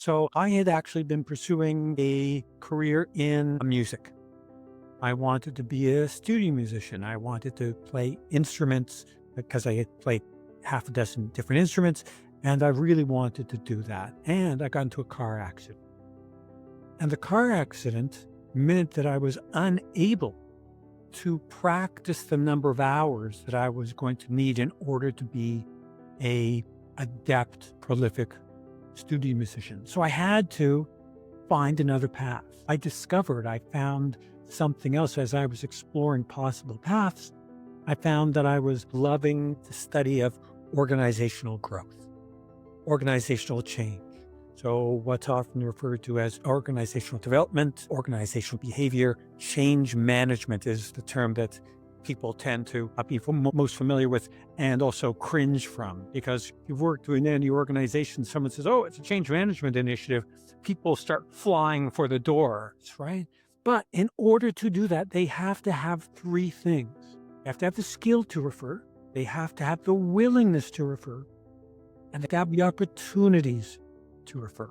So I had actually been pursuing a career in music. I wanted to be a studio musician. I wanted to play instruments because I had played half a dozen different instruments, and I really wanted to do that. And I got into a car accident. And the car accident meant that I was unable to practice the number of hours that I was going to need in order to be a adept, prolific studio musician. So I had to find another path. I found something else as I was exploring possible paths. I found that I was loving the study of organizational growth, organizational change. So what's often referred to as organizational development, organizational behavior, change management is the term that people tend to be most familiar with and also cringe from. Because if you've worked in any organization, someone says, oh, it's a change management initiative, people start flying for the doors, right? But in order to do that, they have to have three things. They have to have the skill to refer, they have to have the willingness to refer, and they have the opportunities to refer.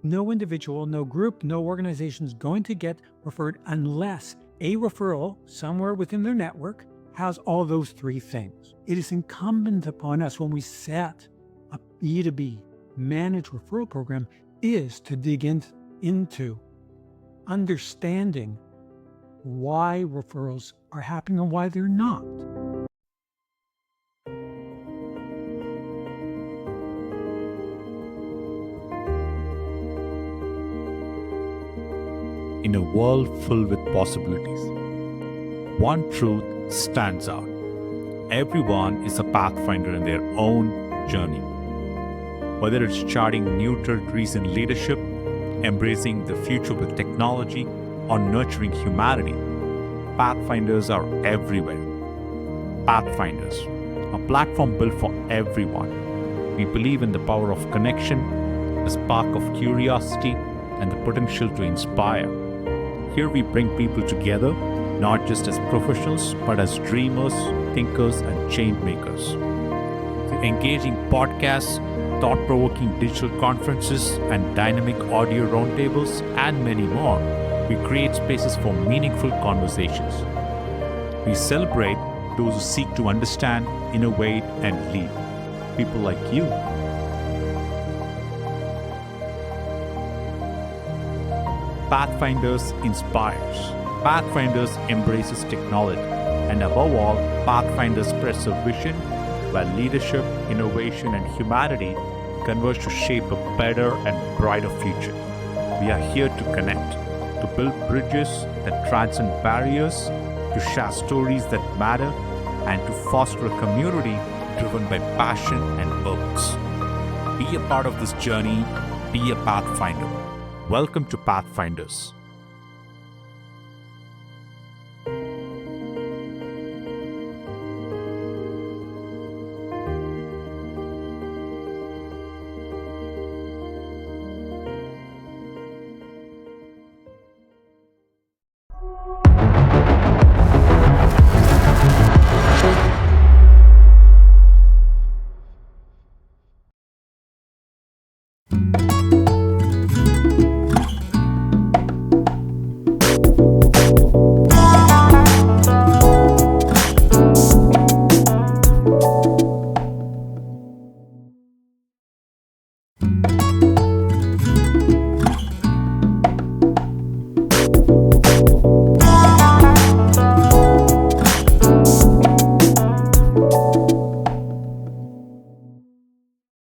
No individual, no group, no organization is going to get referred unless a referral somewhere within their network has all those three things. It is incumbent upon us when we set a B2B managed referral program is to dig into understanding why referrals are happening and why they're not. In a world filled with possibilities, one truth stands out. Everyone is a pathfinder in their own journey. Whether it's charting new territories in leadership, embracing the future with technology, or nurturing humanity, pathfinders are everywhere. Pathfinders, a platform built for everyone. We believe in the power of connection, the spark of curiosity, and the potential to inspire. Here we bring people together, not just as professionals, but as dreamers, thinkers, and change makers. Through engaging podcasts, thought-provoking digital conferences, and dynamic audio roundtables, and many more, we create spaces for meaningful conversations. We celebrate those who seek to understand, innovate, and lead. People like you. Pathfinders inspires. Pathfinders embraces technology. And above all, Pathfinders spreads a vision where leadership, innovation, and humanity converge to shape a better and brighter future. We are here to connect, to build bridges that transcend barriers, to share stories that matter, and to foster a community driven by passion and purpose. Be a part of this journey. Be a Pathfinder. Welcome to Pathfinders.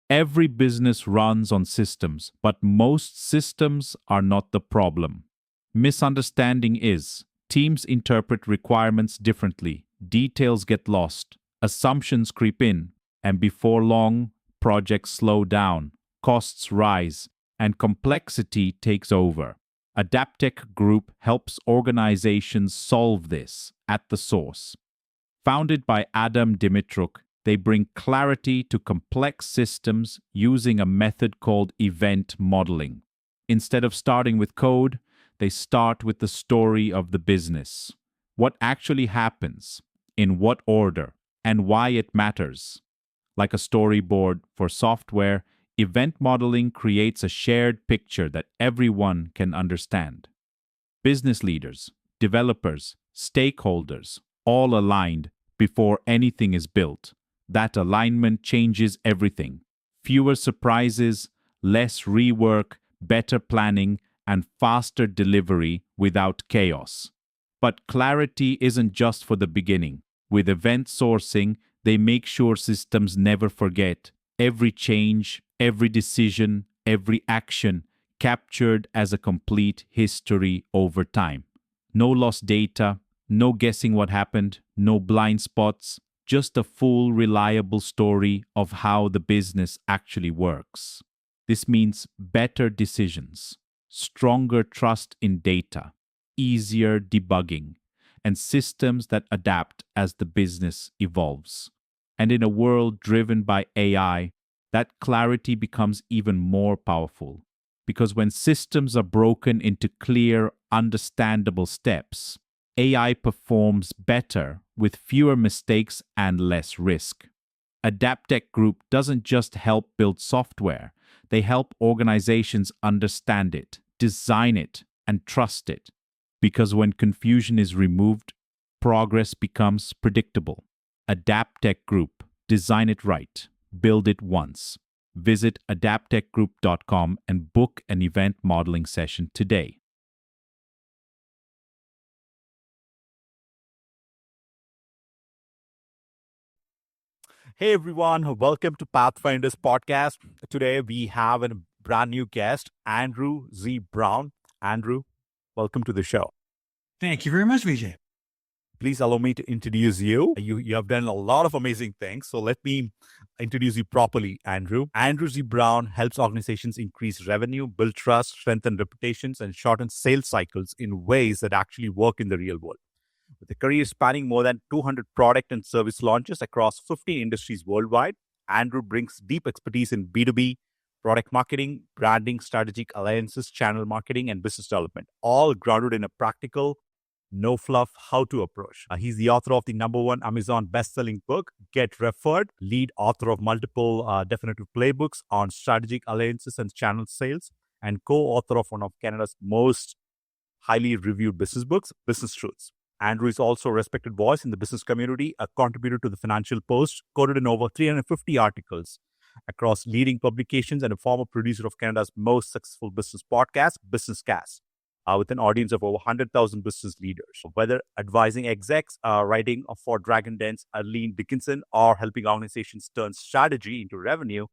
Every business runs on systems, but most systems are not the problem. Misunderstanding is. Teams interpret requirements differently, details get lost, assumptions creep in, and before long, projects slow down, costs rise, and complexity takes over. Adaptech Group helps organizations solve this at the source. Founded by Adam Dimitruk, they bring clarity to complex systems using a method called event modeling. Instead of starting with code, they start with the story of the business. What actually happens, in what order, and why it matters. Like a storyboard for software, Event modeling creates a shared picture that everyone can understand. Business leaders, developers, stakeholders, all aligned before anything is built. That alignment changes everything. Fewer surprises, less rework, better planning, and faster delivery without chaos. But clarity isn't just for the beginning. With event sourcing, they make sure systems never forget every change, every decision, every action captured as a complete history over time. No lost data, no guessing what happened, no blind spots, just a full, reliable story of how the business actually works. This means better decisions, stronger trust in data, easier debugging, and systems that adapt as the business evolves. And in a world driven by AI, that clarity becomes even more powerful. Because when systems are broken into clear, understandable steps, AI performs better with fewer mistakes and less risk. Adaptech Group doesn't just help build software, they help organizations understand it, design it, and trust it. Because when confusion is removed, progress becomes predictable. Adaptech Group, design it right, build it once. Visit adaptechgroup.com and book an event modeling session today. Hey everyone, welcome to Pathfinders podcast. Today we have a brand new guest, Andrew Z. Brown. Andrew, welcome to the show. Thank you very much, Vijay. Please allow me to introduce you. You have done a lot of amazing things. So let me introduce you properly, Andrew. Andrew Z. Brown helps organizations increase revenue, build trust, strengthen reputations, and shorten sales cycles in ways that actually work in the real world. With a career spanning more than 200 product and service launches across 15 industries worldwide, Andrew brings deep expertise in B2B, product marketing, branding, strategic alliances, channel marketing, and business development, all grounded in a practical, no fluff how-to approach. He's the author of the #1 Amazon best-selling book, Get Referred, lead author of multiple definitive playbooks on strategic alliances and channel sales, and co-author of one of Canada's most highly reviewed business books, Business Truths. Andrew is also a respected voice in the business community, a contributor to the Financial Post, quoted in over 350 articles across leading publications, and a former producer of Canada's most successful business podcast, BusinessCast, with an audience of over 100,000 business leaders. Whether advising execs, writing for Dragon Den's Arlene Dickinson, or helping organizations turn strategy into revenue,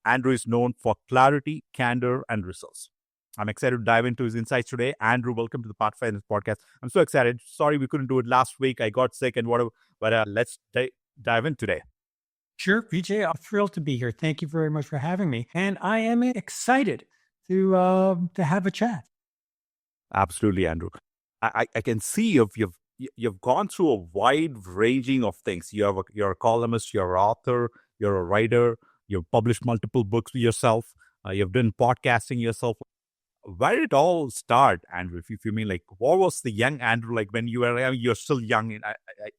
Andrew is known for clarity, candor, and results. I'm excited to dive into his insights today. Andrew, welcome to the Pathfinders podcast. I'm so excited. Sorry we couldn't do it last week. I got sick and whatever, but let's dive in today. Sure, Vijay, I'm thrilled to be here. Thank you very much for having me. And I am excited to have a chat. Absolutely, Andrew. I can see you've gone through a wide ranging of things. You're a columnist, you're an author, you're a writer, you've published multiple books yourself, you've done podcasting yourself. Where did it all start, Andrew? If you mean, like, what was the young Andrew like when you were, you're still young in,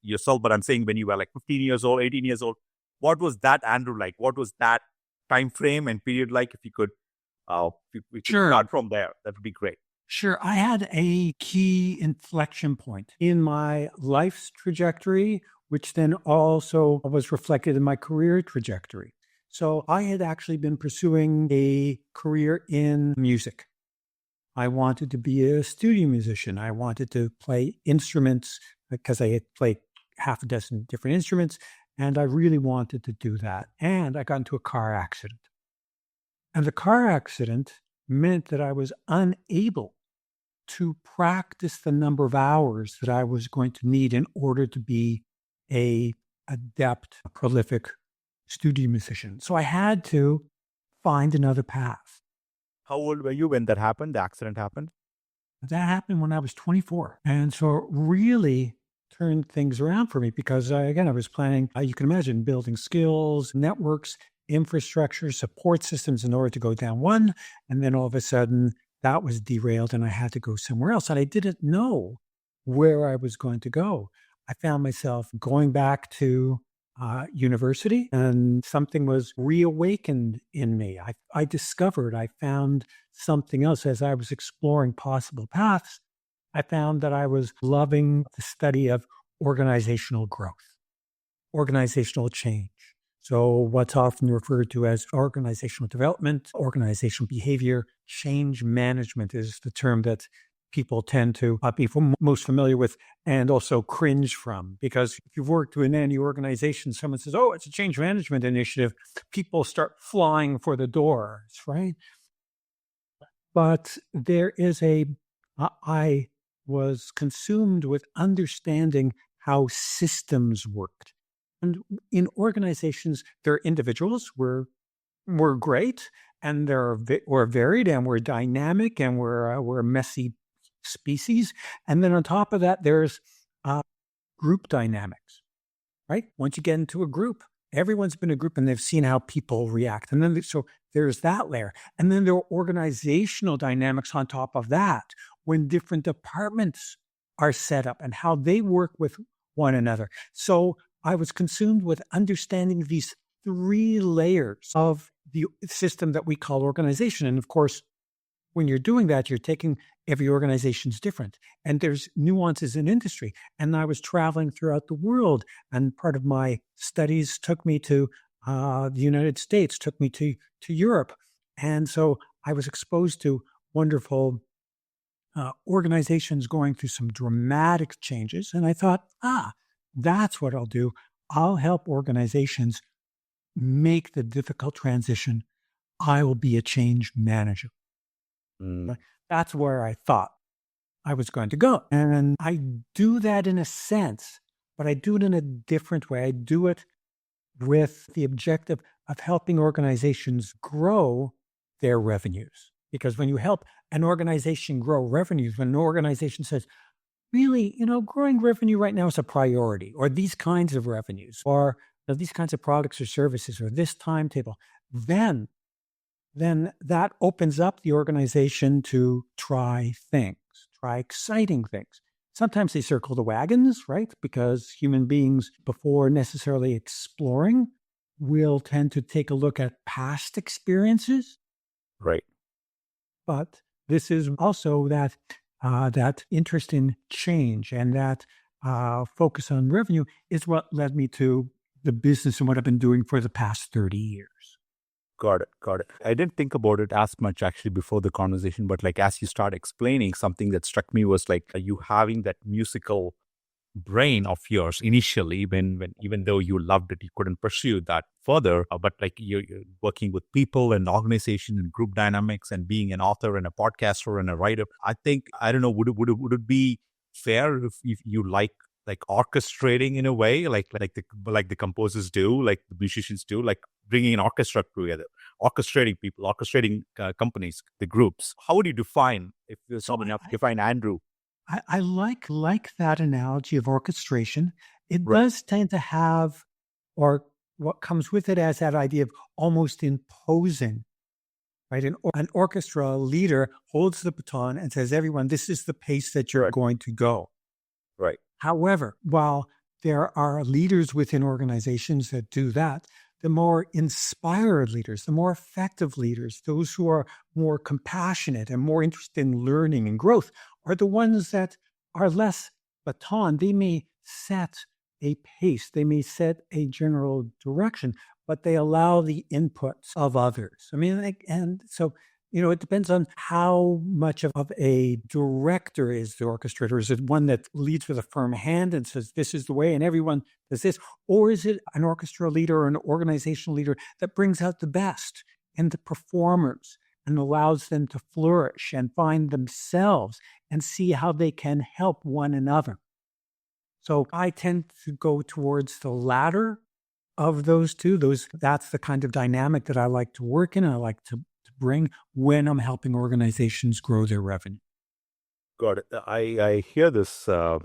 yourself, but I'm saying when you were like 15 years old, 18 years old, what was that Andrew like? What was that time frame and period like? If you could, we could start from there, that would be great. Sure. I had a key inflection point in my life's trajectory, which then also was reflected in my career trajectory. So I had actually been pursuing a career in music. I wanted to be a studio musician. I wanted to play instruments because I had played half a dozen different instruments, and I really wanted to do that. And I got into a car accident. And the car accident meant that I was unable to practice the number of hours that I was going to need in order to be a adept, prolific studio musician. So I had to find another path. How old were you when that happened? The accident happened? That happened when I was 24. And so it really turned things around for me because, again, I was planning, you can imagine, building skills, networks, infrastructure, support systems in order to go down one. And then all of a sudden, that was derailed and I had to go somewhere else. And I didn't know where I was going to go. I found myself going back to university, and something was reawakened in me. I found something else as I was exploring possible paths. I found that I was loving the study of organizational growth, organizational change. So, what's often referred to as organizational development, organizational behavior, change management is the term that people tend to be most familiar with and also cringe from. Because if you've worked in any organization, someone says, oh, it's a change management initiative, people start flying for the doors, right? But I was consumed with understanding how systems worked. And in organizations, there are individuals. We're great, and we're varied, and we're dynamic, and we're a messy species. And then on top of that, there's group dynamics, right? Once you get into a group, everyone's been a group, and they've seen how people react. And then so there's that layer, and then there are organizational dynamics on top of that, when different departments are set up and how they work with one another. So I was consumed with understanding these three layers of the system that we call organization. And of course, when you're doing that, you're taking every organization's different, and there's nuances in industry. And I was traveling throughout the world, and part of my studies took me to the United States, took me to Europe. And so I was exposed to wonderful organizations going through some dramatic changes. And I thought, that's what I'll do. I'll help organizations make the difficult transition. I will be a change manager. That's where I thought I was going to go. And I do that in a sense, but I do it in a different way. I do it with the objective of helping organizations grow their revenues. Because when you help an organization grow revenues, when an organization says, really, growing revenue right now is a priority, or these kinds of revenues, or these kinds of products or services, or this timetable, then that opens up the organization to try exciting things. Sometimes they circle the wagons, right? Because human beings, before necessarily exploring, will tend to take a look at past experiences. Right. But this is also that interest in change, and that focus on revenue is what led me to the business and what I've been doing for the past 30 years. Got it. I didn't think about it as much actually before the conversation, but like as you start explaining, something that struck me was like you having that musical brain of yours initially, when even though you loved it, you couldn't pursue that further. But like you're working with people and organization and group dynamics, and being an author and a podcaster and a writer. I think, I don't know, would it be fair if you like orchestrating in a way, like the composers do, like the musicians do, like bringing an orchestra together, orchestrating people, orchestrating companies, the groups? How would you define, if there's someone else, define Andrew? I like that analogy of orchestration. It Right. does tend to have, or what comes with it as that idea of almost imposing, right? An orchestra leader holds the baton and says, everyone, this is the pace that you're Right. going to go. Right. However, while there are leaders within organizations that do that, the more inspired leaders, the more effective leaders, those who are more compassionate and more interested in learning and growth, are the ones that are less baton. They may set a pace, they may set a general direction, but they allow the inputs of others. I mean, and so, it depends on how much of a director is the orchestrator. Is it one that leads with a firm hand and says, this is the way, and everyone does this? Or is it an orchestra leader or an organizational leader that brings out the best in the performers and allows them to flourish and find themselves and see how they can help one another? So I tend to go towards the latter of those two. That's the kind of dynamic that I like to work in, and I like to bring when I'm helping organizations grow their revenue. Got it. I hear this the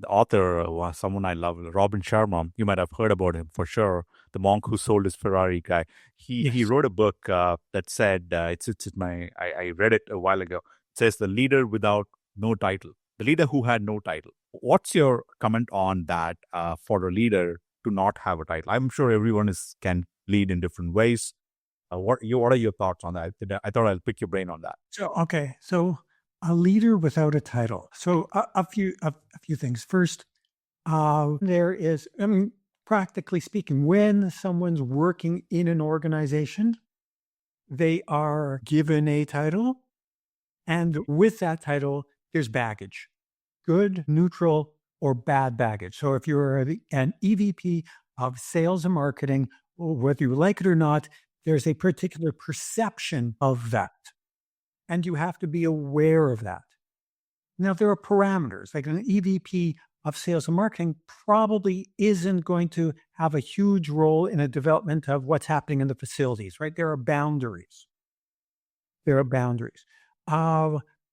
author, someone I love, Robin Sharma. You might have heard about him for sure. The monk who sold his Ferrari guy. He Yes. wrote a book that said, it's I read it a while ago. It says the leader without no title, the leader who had no title. What's your comment on that for a leader to not have a title? I'm sure everyone can lead in different ways. What are your thoughts on that? I thought I'll pick your brain on that. So a leader without a title. So a few things. First, there is, practically speaking, when someone's working in an organization, they are given a title, and with that title, there's baggage, good, neutral, or bad baggage. So if you're an EVP of sales and marketing, whether you like it or not, there's a particular perception of that. And you have to be aware of that. Now, there are parameters, like an EVP of sales and marketing probably isn't going to have a huge role in the development of what's happening in the facilities, right? There are boundaries.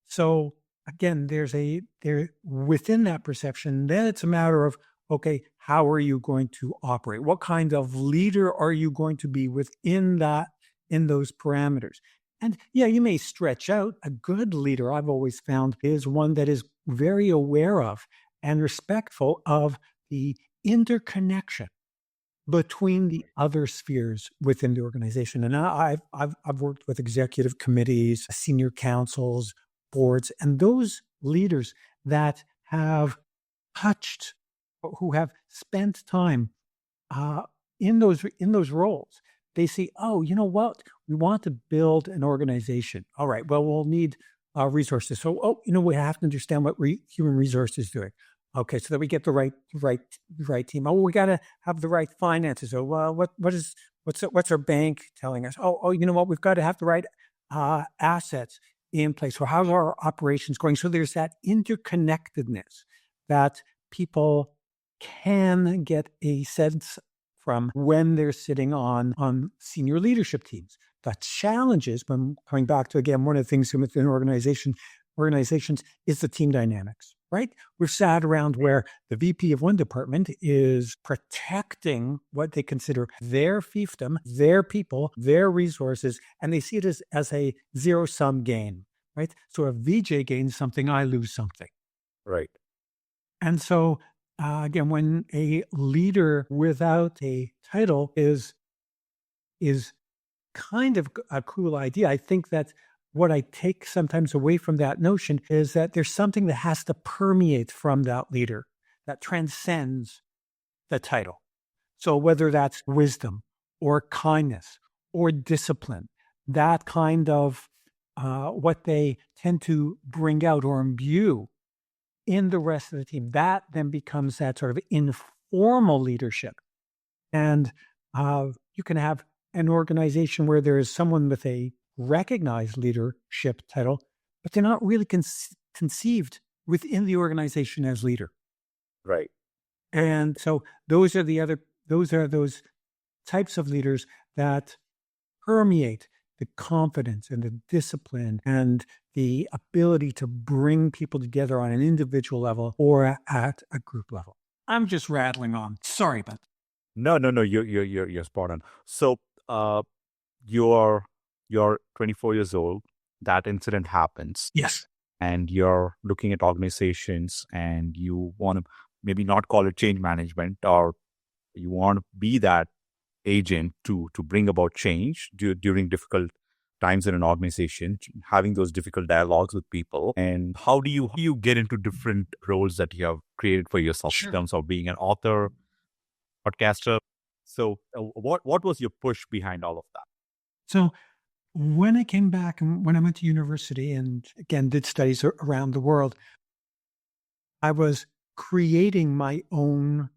So again, there within that perception, then it's a matter of, okay, how are you going to operate? What kind of leader are you going to be within those parameters? And yeah, you may stretch out. A good leader, I've always found, is one that is very aware of and respectful of the interconnection between the other spheres within the organization. And I've worked with executive committees, senior councils, boards, and those leaders that have touched, who have spent time in those roles. They say, oh, you know what? We want to build an organization. All right, well, we'll need resources. So, we have to understand what human resources is doing. Okay, so that we get the right team. Oh, we got to have the right finances. Oh, well, what's our bank telling us? Oh, you know what? We've got to have the right assets in place. So how's our operations going? So there's that interconnectedness that people can get a sense from when they're sitting on senior leadership teams. The challenges, when coming back to, again, one of the things within organizations is the team dynamics, right? We're sat around where the VP of one department is protecting what they consider their fiefdom, their people, their resources, and they see it as a zero-sum game, right? So if VJ gains something, I lose something. Right. And so, again, when a leader without a title is kind of a cool idea, I think that what I take sometimes away from that notion is that there's something that has to permeate from that leader that transcends the title. So whether that's wisdom or kindness or discipline, that kind of what they tend to bring out or imbue in the rest of the team, that then becomes that sort of informal leadership. And you can have an organization where there is someone with a recognized leadership title, but they're not really conceived within the organization as leader. Right. And so those are those types of leaders that permeate the confidence and the discipline and the ability to bring people together on an individual level or at a group level. I'm just rattling on. Sorry about that. No. You're spot on. So, you're 24 years old. That incident happens. Yes. And you're looking at organizations, and you want to maybe not call it change management, or you want to be that agent to bring about change during difficult times in an organization, having those difficult dialogues with people. And how do you get into different roles that you have created for yourself? Sure. In terms of being an author, podcaster? So what was your push behind all of that? So when I came back and when I went to university and again did studies around the world, I was creating my own.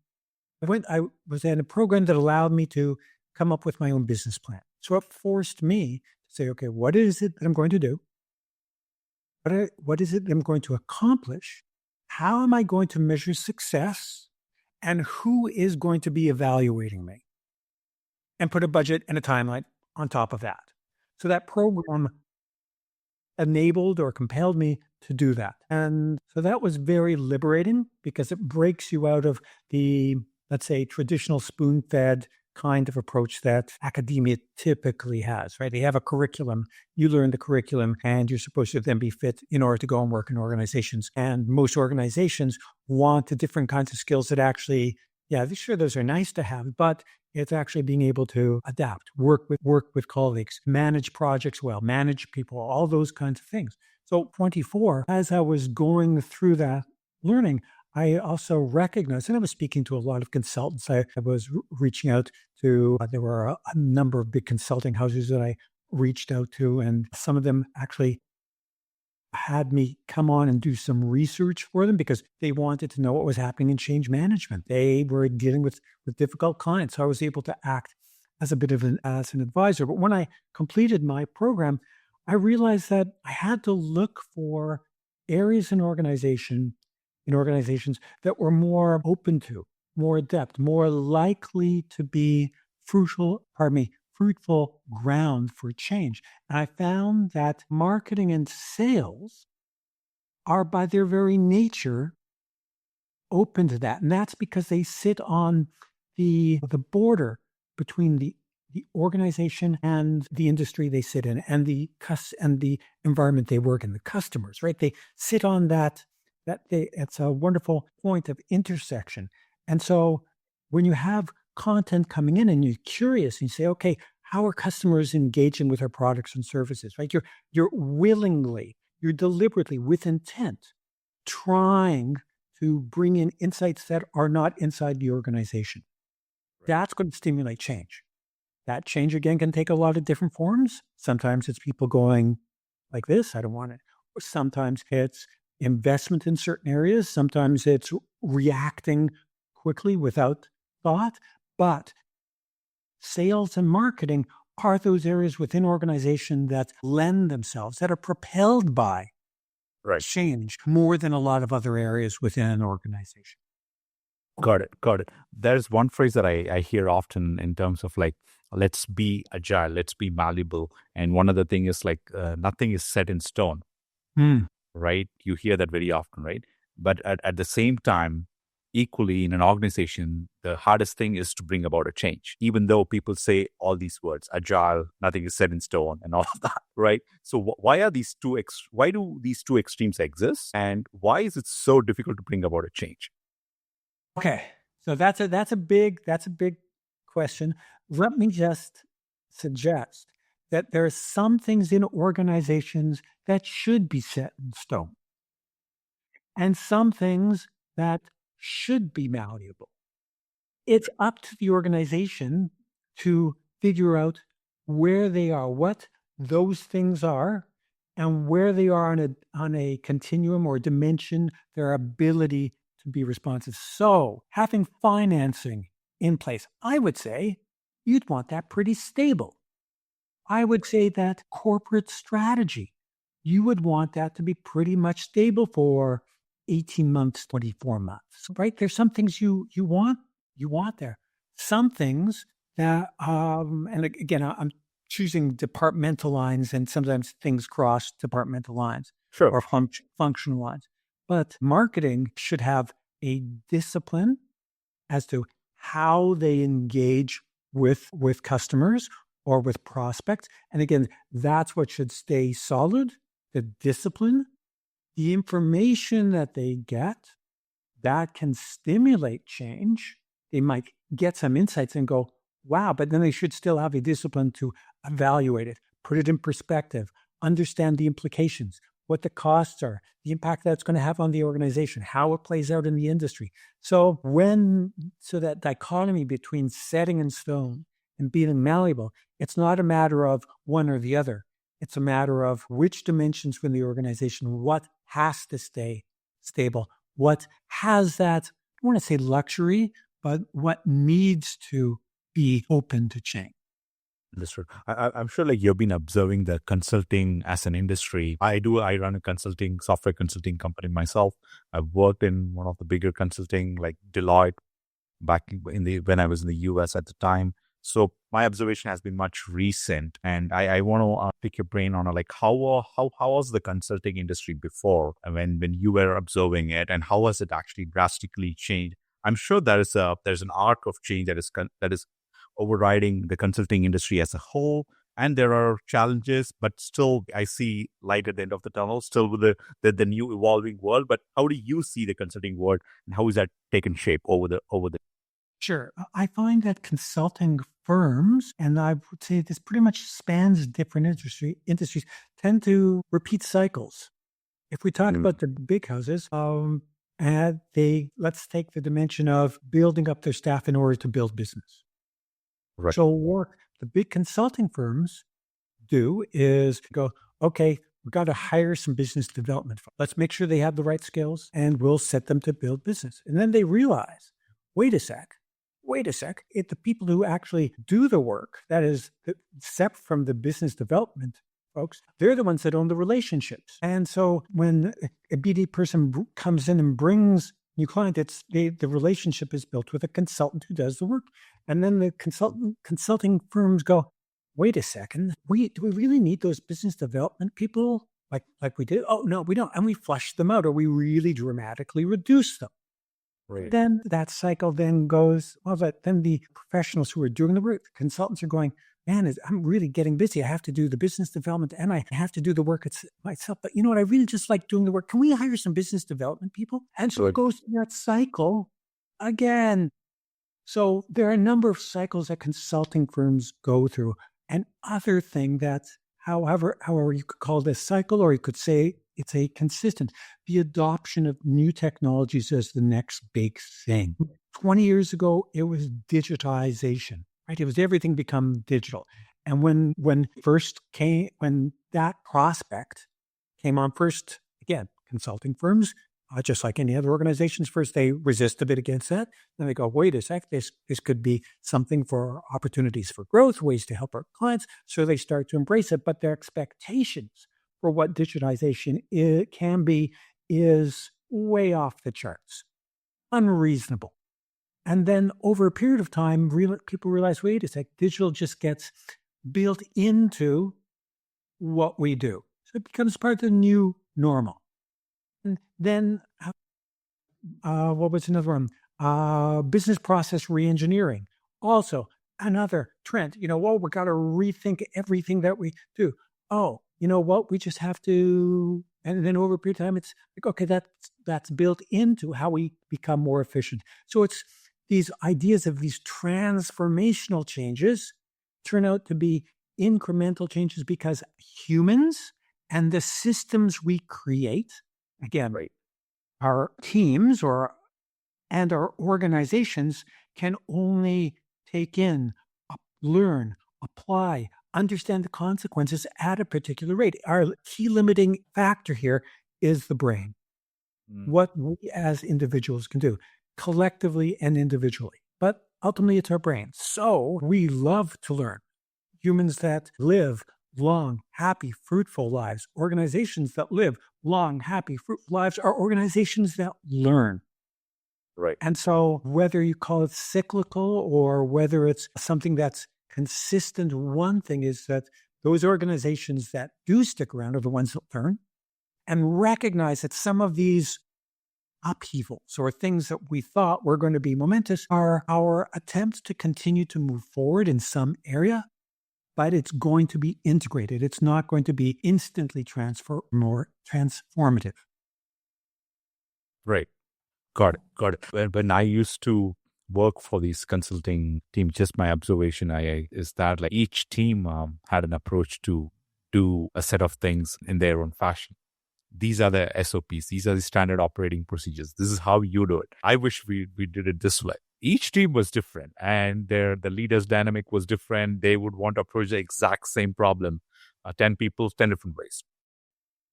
I was in a program that allowed me to come up with my own business plan. So it forced me to say, okay, what is it that I'm going to do? What is it that I'm going to accomplish? How am I going to measure success? And who is going to be evaluating me? And put a budget and a timeline on top of that. So that program enabled or compelled me to do that. And so that was very liberating because it breaks you out of the, let's say, traditional spoon-fed kind of approach that academia typically has, right? They have a curriculum, you learn the curriculum, and you're supposed to then be fit in order to go and work in organizations. And most organizations want the different kinds of skills that actually Yeah, sure, those are nice to have, but it's actually being able to adapt, work with colleagues, manage projects well, manage people, all those kinds of things. So 24, as I was going through that learning, I also recognized, and I was speaking to a lot of consultants. I was reaching out to, there were a number of big consulting houses that I reached out to, and some of them actually had me come on and do some research for them because they wanted to know what was happening in change management. They were dealing with difficult clients. So I was able to act as a bit of as an advisor. But when I completed my program, I realized that I had to look for areas in organizations that were more open to, more adept, more likely to be fruitful ground for change. And I found that marketing and sales are by their very nature open to that. And that's because they sit on the border between the organization and the industry they sit in and the environment they work in, the customers, right? They sit on it's a wonderful point of intersection. And so when you have content coming in and you're curious and you say, okay, how are customers engaging with our products and services, right? You're deliberately, with intent, trying to bring in insights that are not inside the organization. That's going to stimulate change. That change, again, can take a lot of different forms. Sometimes it's people going like this, I don't want it. Or sometimes it's investment in certain areas. Sometimes it's reacting quickly without thought. But sales and marketing are those areas within organization that lend themselves, that are propelled by change more than a lot of other areas within an organization. Got it. Got it. There's one phrase that I hear often in terms of like, let's be agile, let's be malleable. And one other thing is like, nothing is set in stone, right? You hear that very often, right? But at the same time, equally in an organization, the hardest thing is to bring about a change, even though people say all these words, agile, nothing is set in stone and all of that, right? So why do these two extremes exist? And why is it so difficult to bring about a change? Okay. So that's a big question. Let me just suggest that there are some things in organizations that should be set in stone and some things that should be malleable. It's up to the organization to figure out where they are, what those things are, and where they are on a continuum or dimension, their ability to be responsive. So having financing in place, I would say you'd want that pretty stable. I would say that corporate strategy, you would want that to be pretty much stable for 18 months, 24 months, right? There's some things you want there. Some things that, and again, I'm choosing departmental lines, and sometimes things cross departmental lines or functional lines. But marketing should have a discipline as to how they engage with customers or with prospects. And again, that's what should stay solid, the discipline, the information that they get that can stimulate change. They might get some insights and go, wow, but then they should still have a discipline to evaluate it, put it in perspective, understand the implications, what the costs are, the impact that's going to have on the organization, how it plays out in the industry. So that dichotomy between setting in stone and being malleable, it's not a matter of one or the other. It's a matter of which dimensions within the organization, what has to stay stable, what has that, I don't want to say luxury, but what needs to be open to change. Understood. I'm sure like you've been observing the consulting as an industry. I run a software consulting company myself. I've worked in one of the bigger consulting like Deloitte back when I was in the US at the time. So my observation has been much recent, and I want to pick your brain on like how was the consulting industry before when you were observing it, and how has it actually drastically changed? I'm sure there's an arc of change that is overriding the consulting industry as a whole, and there are challenges, but still I see light at the end of the tunnel. Still with the new evolving world, but how do you see the consulting world, and how is that taken shape over the? Sure. I find that consulting firms, and I would say this pretty much spans different industries, tend to repeat cycles. If we talk about the big houses, and let's take the dimension of building up their staff in order to build business. Right. So what the big consulting firms do is go, okay, we've got to hire some business development folks. Let's make sure they have the right skills and we'll set them to build business. And then they realize, wait a sec, the people who actually do the work, that is, separate from the business development folks, they're the ones that own the relationships. And so when a BD person comes in and brings new client, the relationship is built with a consultant who does the work. And then the consulting firms go, wait a second, do we really need those business development people like we did? Oh, no, we don't. And we flush them out, or we really dramatically reduce them. Right. Then that cycle then goes, but then the professionals who are doing the work, the consultants are going, man, I'm really getting busy. I have to do the business development and I have to do the work myself. But you know what? I really just like doing the work. Can we hire some business development people? And so it goes through that cycle again. So there are a number of cycles that consulting firms go through. And other thing that's, however you could call this cycle, or you could say it's a consistent, the adoption of new technologies as the next big thing. 20 years ago, it was digitization, right? It was everything become digital. And when that prospect came on first, again, consulting firms, just like any other organizations, first they resist a bit against that. Then they go, wait a sec, this could be something for opportunities for growth, ways to help our clients. So they start to embrace it, but their expectations for what digitization can be is way off the charts, unreasonable. And then over a period of time, people realize, wait a sec, digital just gets built into what we do. So it becomes part of the new normal. And then, what was another one? Business process reengineering. Also, another trend. We got to rethink everything that we do. Oh, you know what? We just have to. And then over a period of time, it's like, okay, that's built into how we become more efficient. So it's these ideas of these transformational changes turn out to be incremental changes because humans and the systems we create, again, our teams and our organizations can only take in, learn, apply, understand the consequences at a particular rate. Our key limiting factor here is the brain. What we as individuals can do, collectively and individually. But ultimately, it's our brain. So we love to learn. Humans that live long, happy, fruitful lives, organizations that live long, happy, fruitful lives are organizations that learn. Right. And so whether you call it cyclical or whether it's something that's consistent, one thing is that those organizations that do stick around are the ones that learn and recognize that some of these upheavals or things that we thought were going to be momentous are our attempts to continue to move forward in some area, but it's going to be integrated. It's not going to be instantly more transformative. Right. Got it. When I used to work for these consulting teams, just my observation is that like each team had an approach to do a set of things in their own fashion. These are the SOPs. These are the standard operating procedures. This is how you do it. I wish we did it this way. Each team was different and the leader's dynamic was different. They would want to approach the exact same problem, 10 people, 10 different ways.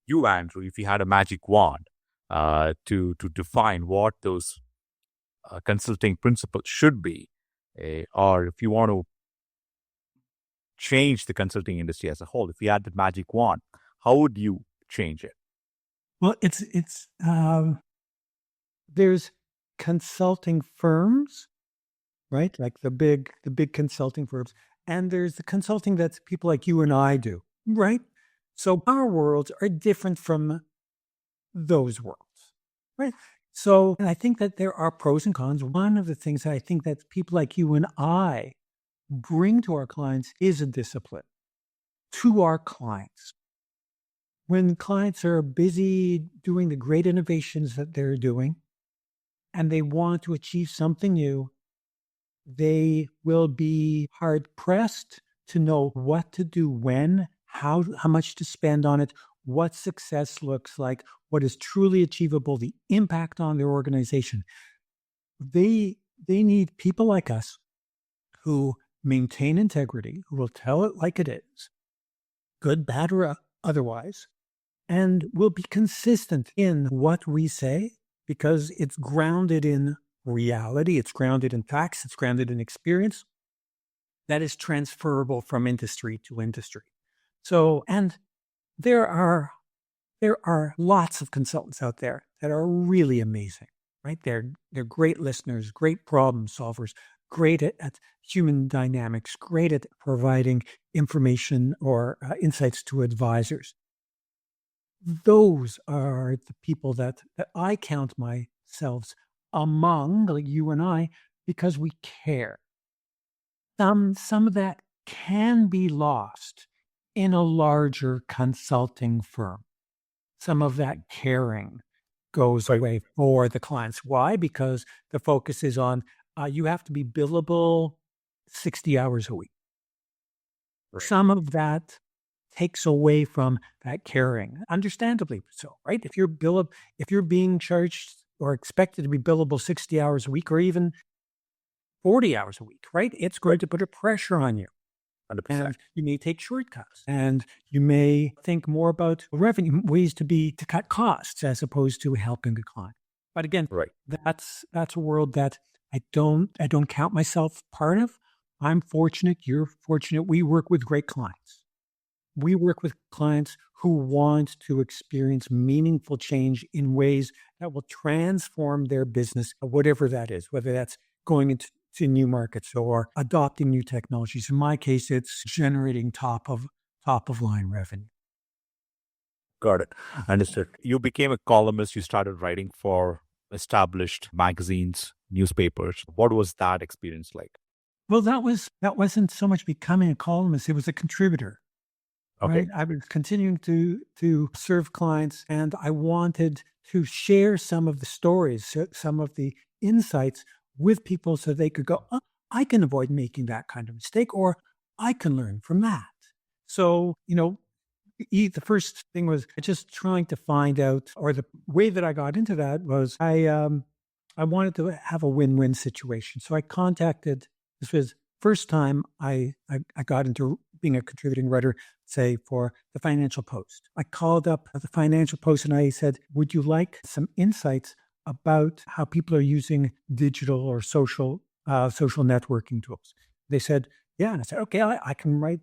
You, Andrew, if you had a magic wand to define what those consulting principles should be, or if you want to change the consulting industry as a whole, if you had the magic wand, how would you change it? Well, there's consulting firms, right? Like the big consulting firms. And there's the consulting that people like you and I do, right? So our worlds are different from those worlds, right? So, and I think that there are pros and cons. One of the things that I think that people like you and I bring to our clients is a discipline to our clients. When clients are busy doing the great innovations that they're doing and they want to achieve something new, they will be hard pressed to know what to do when, how much to spend on it, what success looks like, what is truly achievable, the impact on their organization. They need people like us who maintain integrity, who will tell it like it is, good, bad, or otherwise, and will be consistent in what we say because it's grounded in reality, it's grounded in facts, it's grounded in experience that is transferable from industry to industry. So, and there are lots of consultants out there that are really amazing, right? They're great listeners, great problem solvers, great at human dynamics, great at providing information or insights to advisors. Those are the people that I count myself among, like you and I, because we care. Some of that can be lost in a larger consulting firm. Some of that caring goes away for the clients. Why? Because the focus is on you have to be billable 60 hours a week. Right. Some of that takes away from that caring, understandably so, right? If you're being charged or expected to be billable 60 hours a week or even 40 hours a week, right? It's going to put a pressure on you. 100%. And you may take shortcuts and you may think more about revenue ways to cut costs as opposed to helping the client. But again, Right. that's a world that I don't count myself part of. I'm fortunate, you're fortunate. We work with great clients. We work with clients who want to experience meaningful change in ways that will transform their business, whatever that is, whether that's going into new markets or adopting new technologies. In my case, it's generating top of line revenue. Got it. Understood. You became a columnist. You started writing for established magazines, newspapers. What was that experience like? Well, that wasn't so much becoming a columnist; it was a contributor. Okay. Right? I was continuing to serve clients, and I wanted to share some of the stories, some of the insights with people so they could go, oh, I can avoid making that kind of mistake, or I can learn from that. So, the first thing was just trying to find out, or the way that I got into that was I wanted to have a win-win situation. So I contacted, this was first time I got into being a contributing writer, say for the Financial Post. I called up the Financial Post and I said, would you like some insights about how people are using digital or social networking tools? They said, yeah. And I said, okay, I can write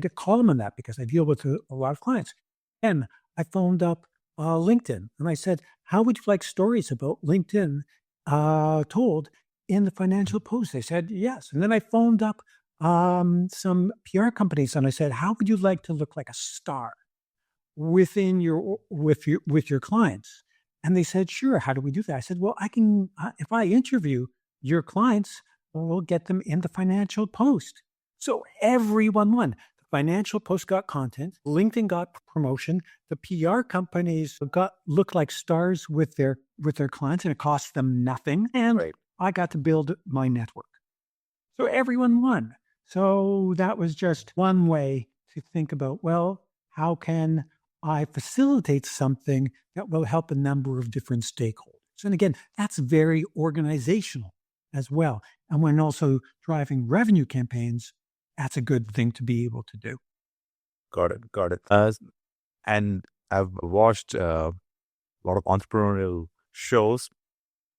a column on that because I deal with a lot of clients. And I phoned up LinkedIn and I said, how would you like stories about LinkedIn told in the Financial Post? They said yes. And then I phoned up some PR companies and I said, how would you like to look like a star within with your clients? And they said, sure. How do we do that? I said, well, I can, if I interview your clients, we'll get them in the Financial Post. So everyone won. The Financial Post got content, LinkedIn got promotion, the PR companies looked like stars with their clients, and it cost them nothing. And Right. I got to build my network. So everyone won. So that was just one way to think about, well, how can I facilitate something that will help a number of different stakeholders? And again, that's very organizational as well. And when also driving revenue campaigns, that's a good thing to be able to do. Got it. Got it. And I've watched a lot of entrepreneurial shows.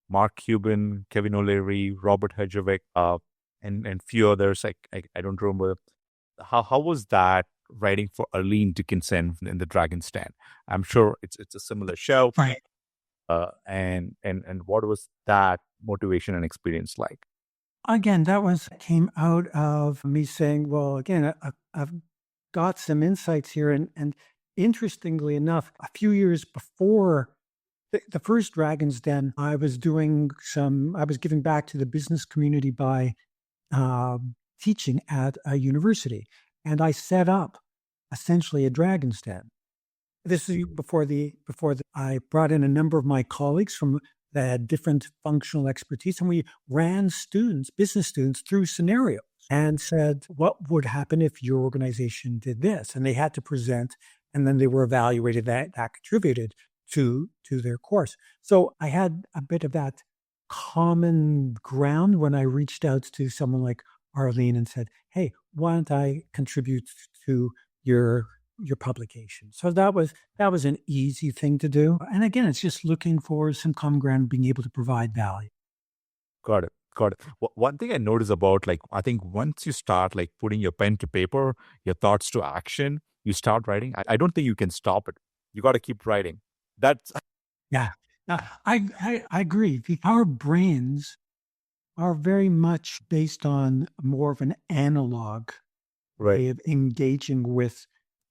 Mark Cuban, Kevin O'Leary, Robert Herjavec, and few others. I don't remember. How was that writing for Arlene Dickinson in the Dragon's Den? I'm sure it's a similar show. Right. And what was that motivation and experience like? Again, came out of me saying, well, again, I've got some insights here. And interestingly enough, a few years before the first Dragon's Den, I was giving back to the business community by teaching at a university. And I set up essentially a Dragon's Den. This is before I brought in a number of my colleagues from that had different functional expertise. And we ran business students through scenarios and said, what would happen if your organization did this? And they had to present, and then they were evaluated. That contributed to their course. So I had a bit of that common ground when I reached out to someone like Arlene and said, hey, why don't I contribute to your publication? So that was an easy thing to do. And again, it's just looking for some common ground, being able to provide value. Got it. Got it. One thing I notice about, like, I think once you start like putting your pen to paper, your thoughts to action, you start writing. I don't think you can stop it. You got to keep writing. That's Yeah. Now, I agree. Our brains are very much based on more of an analog way of engaging with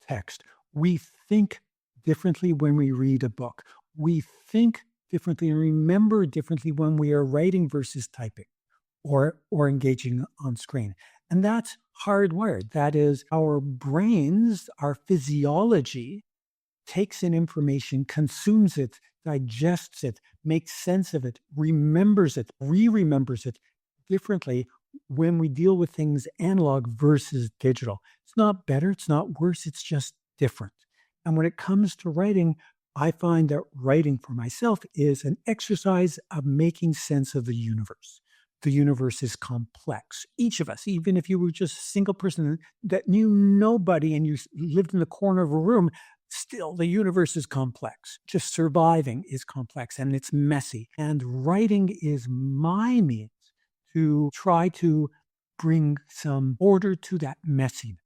text. We think differently when we read a book. We think differently and remember differently when we are writing versus typing or engaging on screen. And that's hardwired. That is, our brains, our physiology takes in information, consumes it, digests it, makes sense of it, remembers it, re-remembers it differently when we deal with things analog versus digital. It's not better, it's not worse, it's just different. And when it comes to writing, I find that writing for myself is an exercise of making sense of the universe. The universe is complex. Each of us, even if you were just a single person that knew nobody and you lived in the corner of a room, still the universe is complex. Just surviving is complex and it's messy. And writing is my means to try to bring some order to that messiness.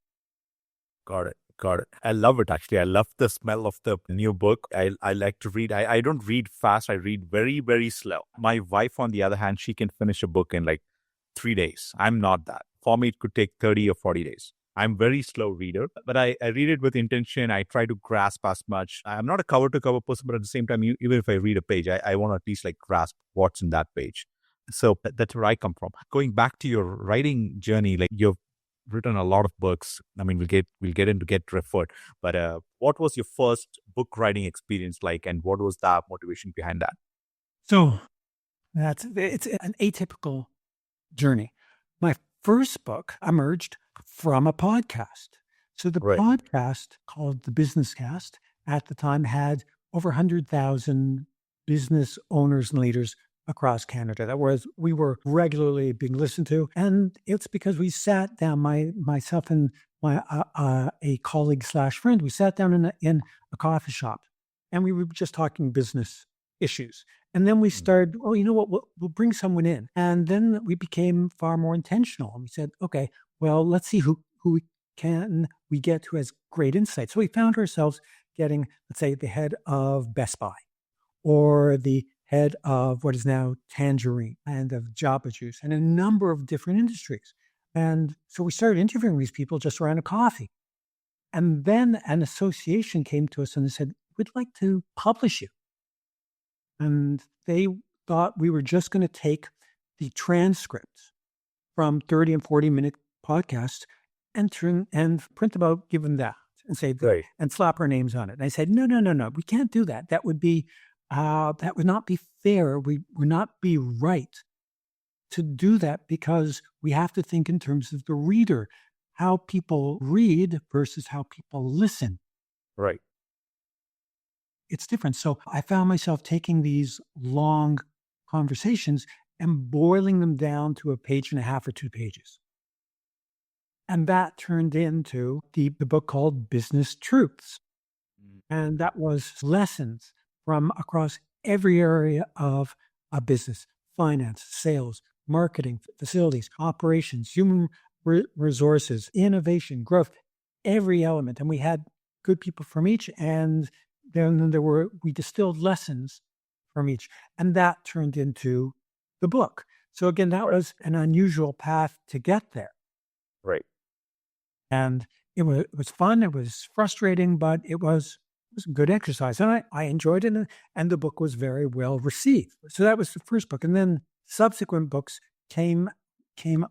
Got it. Got it. I love it, actually. I love the smell of the new book. I like to read. I don't read fast. I read very, very slow. My wife, on the other hand, she can finish a book in like 3 days. I'm not that. For me, it could take 30 or 40 days. I'm very slow reader, but I read it with intention. I try to grasp as much. I'm not a cover to cover person, but at the same time, even if I read a page, I want to at least like grasp what's in that page. So that's where I come from. Going back to your writing journey, like you've written a lot of books. I mean, we'll get into Get Referred, but what was your first book writing experience like, and what was the motivation behind that? So it's an atypical journey. My first book emerged from a podcast. So the podcast called the BusinessCast at the time had over 100,000 business owners and leaders across Canada. That was, we were regularly being listened to. And it's because we sat down, myself and my a colleague / friend, we sat down in a coffee shop and we were just talking business issues. And then we started, oh, you know what, we'll bring someone in. And then we became far more intentional. And we said, okay, well, let's see who we get who has great insight. So we found ourselves getting, let's say, the head of Best Buy or the head of what is now Tangerine and of Java Juice and a number of different industries. And so we started interviewing these people just around a coffee. And then an association came to us and they said, we'd like to publish you. And they thought we were just going to take the transcripts from 30 and 40-minute podcasts and print them out, give them that and say, and slap our names on it. And I said, no, we can't do that. That would not be fair. We would not be right to do that because we have to think in terms of the reader, how people read versus how people listen. Right. It's different. So I found myself taking these long conversations and boiling them down to a page and a half or 2 pages. And that turned into the book called Business Truths. And that was lessons from across every area of a business: finance, sales, marketing, facilities, operations, human resources, innovation, growth, every element. And we had good people from each. And then we distilled lessons from each. And that turned into the book. So again, that was an unusual path to get there. Right. And it was fun. It was frustrating, but it was a good exercise. And I enjoyed it. And the book was very well received. So that was the first book. And then subsequent books came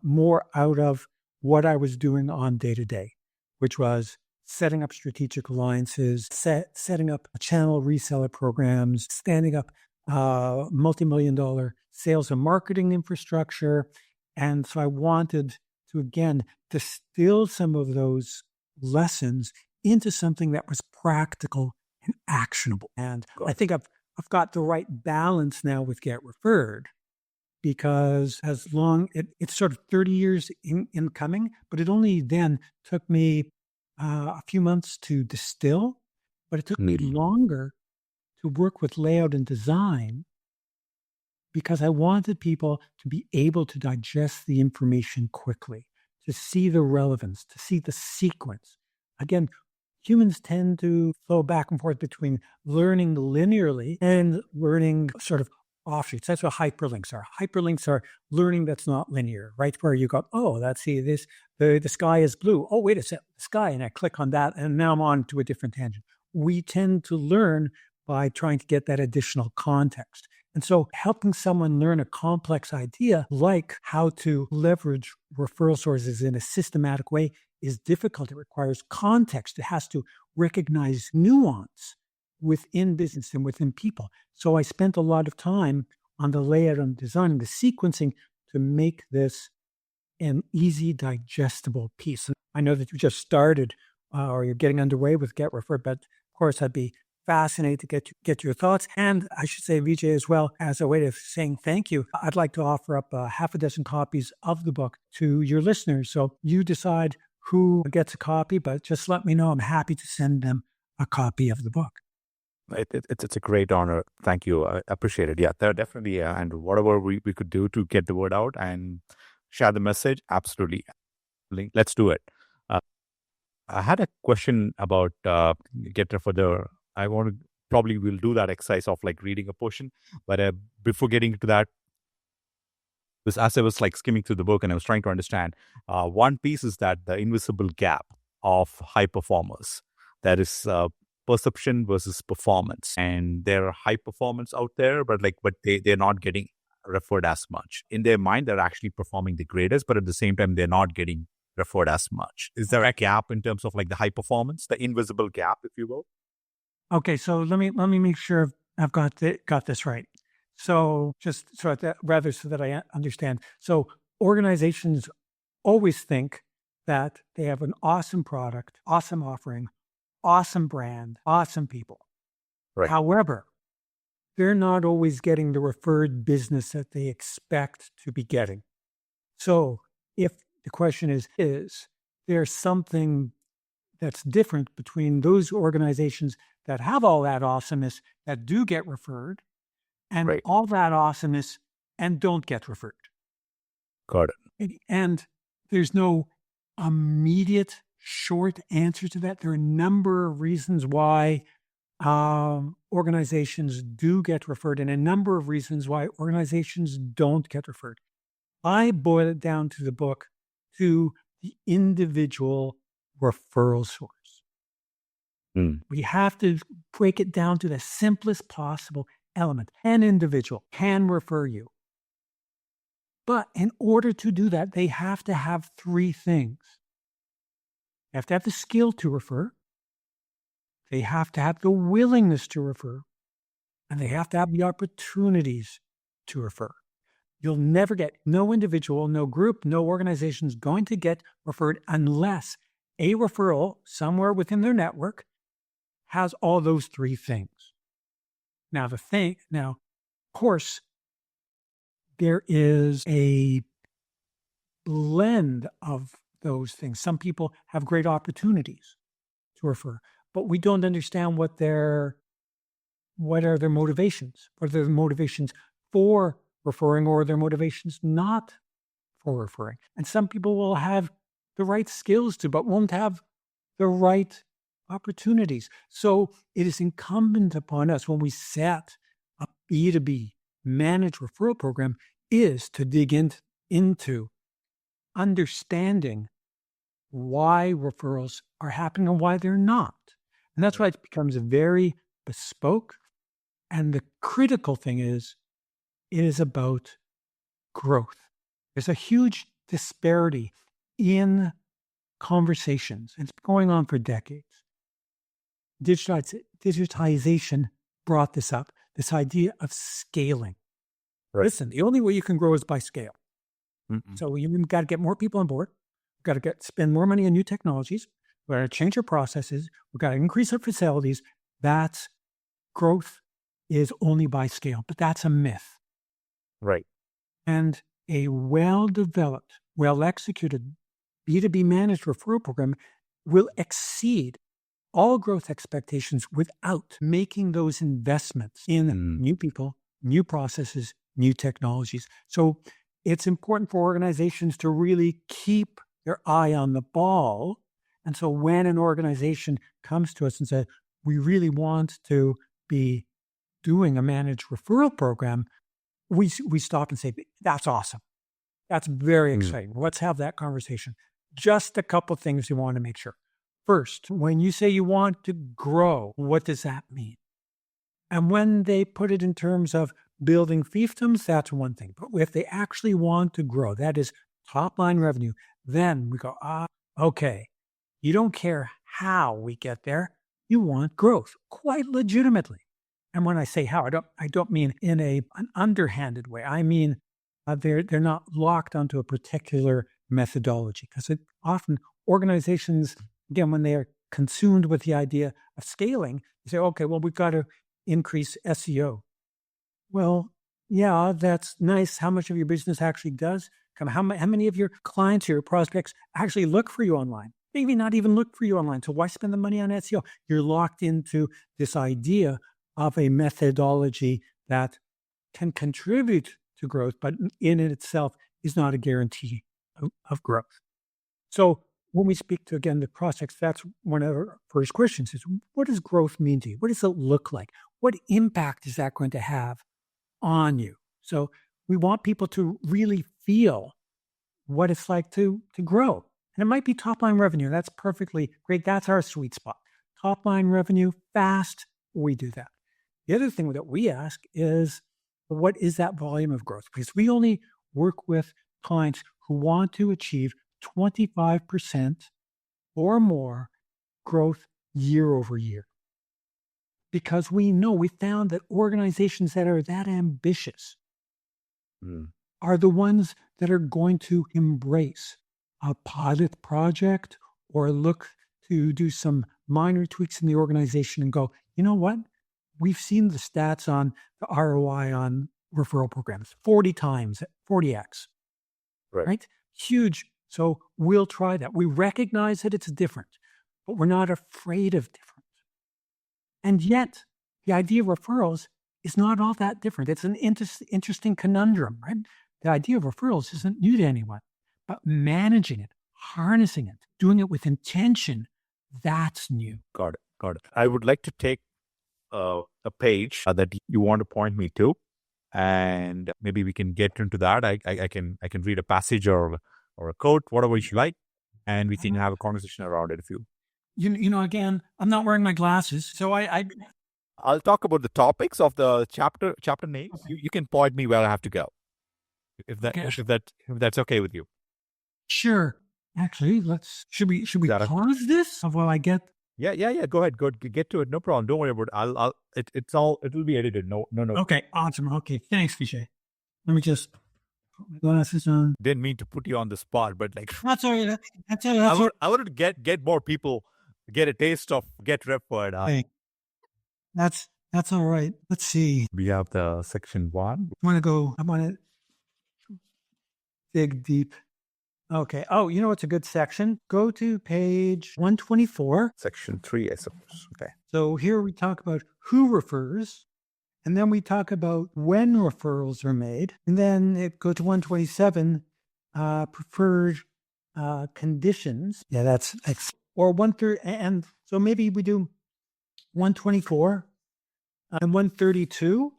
more out of what I was doing on day to day, which was setting up strategic alliances, setting up channel reseller programs, standing up multi-million-dollar sales and marketing infrastructure. And so I wanted to, again, distill some of those lessons into something that was practical and actionable. And I think I've got the right balance now with Get Referred, because it's sort of 30 years in coming, but it only then took me a few months to distill, but it took me longer to work with layout and design because I wanted people to be able to digest the information quickly, to see the relevance, to see the sequence. Again, humans tend to flow back and forth between learning linearly and learning sort of offshoots. That's what hyperlinks are. Hyperlinks are learning that's not linear, right? Where you go, oh, let's see this, the sky is blue. Oh, wait a second, the sky. And I click on that and now I'm on to a different tangent. We tend to learn by trying to get that additional context. And so helping someone learn a complex idea like how to leverage referral sources in a systematic way is difficult. It requires context. It has to recognize nuance within business and within people. So I spent a lot of time on the layout and design and the sequencing to make this an easy, digestible piece. And I know that you just started or you're getting underway with Get Referred, but of course I'd be fascinated to get your thoughts. And I should say, Vijay, as well, as a way of saying thank you, I'd like to offer up half a dozen copies of the book to your listeners. So you decide who gets a copy, but just let me know. I'm happy to send them a copy of the book. It's a great honor. Thank you. I appreciate it. Yeah, there definitely. And whatever we could do to get the word out and share the message, absolutely. Let's do it. I had a question about Get Referred. We'll do that exercise of like reading a portion. But before getting to that, as I was like skimming through the book and I was trying to understand, one piece is that the invisible gap of high performers. That is perception versus performance. And there are high performance out there, but they're not getting referred as much. In their mind, they're actually performing the greatest, but at the same time, they're not getting referred as much. Is there a gap in terms of like the high performance, the invisible gap, if you will? Okay, so let me make sure I've got this right. So just so that I understand. So organizations always think that they have an awesome product, awesome offering, awesome brand, awesome people. Right. However, they're not always getting the referred business that they expect to be getting. So if the question is there something that's different between those organizations that have all that awesomeness that do get referred and Right. all that awesomeness and don't get referred? Got it. And there's no immediate short answer to that. There are a number of reasons why organizations do get referred and a number of reasons why organizations don't get referred. I boil it down to the book to the individual referral source. We have to break it down to the simplest possible element. An individual can refer you. But in order to do that, they have to have three things. They have to have the skill to refer. They have to have the willingness to refer. And they have to have the opportunities to refer. You'll never get, no individual, no group, no organization is going to get referred unless a referral somewhere within their network has all those three things. Now, of course, there is a blend of those things. Some people have great opportunities to refer, but we don't understand what are their motivations. What are their motivations for referring or their motivations not for referring? And some people will have the right skills to, but won't have the right opportunities. So it is incumbent upon us when we set a B2B managed referral program is to dig into understanding why referrals are happening and why they're not. And that's why it becomes very bespoke. And the critical thing is, it is about growth. There's a huge disparity in conversations. It's been going on for decades. Digitization brought this up. this idea of scaling. Right. Listen, the only way you can grow is by scale. Mm-mm. So you've got to get more people on board. We've got to spend more money on new technologies. We've got to change our processes. We've got to increase our facilities. That's growth is only by scale, but that's a myth. Right. And a well-developed, well-executed B2B managed referral program will exceed all growth expectations without making those investments in new people, new processes, new technologies. So it's important for organizations to really keep their eye on the ball. And so when an organization comes to us and says, we really want to be doing a managed referral program, we stop and say, that's awesome. That's very exciting. Let's have that conversation. Just a couple of things we want to make sure. First, when you say you want to grow, what does that mean? And when they put it in terms of building fiefdoms, that's one thing. But if they actually want to grow, that is top line revenue, then we go, okay, you don't care how we get there. You want growth, quite legitimately. And when I say how, I don't mean in an underhanded way. I mean, they're not locked onto a particular methodology, because often organizations, again, when they are consumed with the idea of scaling, they say, okay, well, we've got to increase SEO. Well, yeah, that's nice. How much of your business actually does come? How many of your clients or your prospects actually look for you online? Maybe not even look for you online. So why spend the money on SEO? You're locked into this idea of a methodology that can contribute to growth, but in itself is not a guarantee of growth. So when we speak to, again, the prospects, that's one of our first questions is, what does growth mean to you? What does it look like? What impact is that going to have on you? So we want people to really feel what it's like to grow. And it might be top line revenue. That's perfectly great. That's our sweet spot. Top line revenue, fast, we do that. The other thing that we ask is, what is that volume of growth? Because we only work with clients who want to achieve 25% or more growth year over year. Because we found that organizations that are that ambitious are the ones that are going to embrace a pilot project or look to do some minor tweaks in the organization and go, you know what? We've seen the stats on the ROI on referral programs, 40 times, 40x, right? Huge. So we'll try that. We recognize that it's different, but we're not afraid of different. And yet the idea of referrals is not all that different. It's an interesting conundrum, right? The idea of referrals isn't new to anyone, but managing it, harnessing it, doing it with intention, that's new. Got it. I would like to take a page that you want to point me to, and maybe we can get into that. I can read a passage or a quote, whatever you like, and we can have a conversation around it. If you, Again, I'm not wearing my glasses, so I'll talk about the topics of the chapter names. Okay. You can point me where I have to go, if that's okay with you. Sure. Actually, should we pause this while I get? Yeah. Go ahead. Get to it. No problem. Don't worry about it. It'll be edited. No. Okay. Awesome. Okay. Thanks, Vijay. Let me just put my glasses on. Didn't mean to put you on the spot, but like That's all right. That's all right. I wanted to get more people get a taste of get referred. Hey, that's all right. Let's see. We have the section 1. I want to dig deep. Okay. Oh, it's a good section. Go to page 124. Section 3, I suppose. Okay. So here we talk about who refers, and then we talk about when referrals are made, and then it goes to 127, preferred conditions. Yeah, that's or 130, and so maybe we do 124 and 132.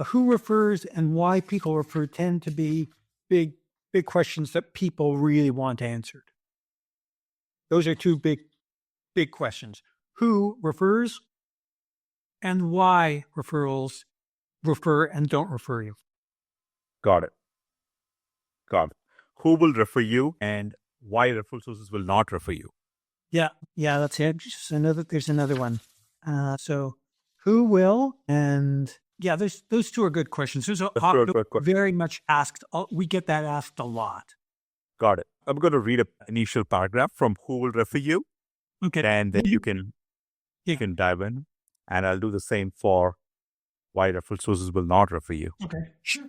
Who refers and why people refer tend to be big questions that people really want answered. Those are two big questions. Who refers and why referrals refer and don't refer you. Got it. Who will refer you and why referral sources will not refer you. Yeah, that's it. There's another one. So Who will? And yeah, those two are good questions. There's very much asked. We get that asked a lot. Got it. I'm going to read an initial paragraph from who will refer you. Okay. And then you can dive in. And I'll do the same for why referral sources will not refer you. Okay, sure.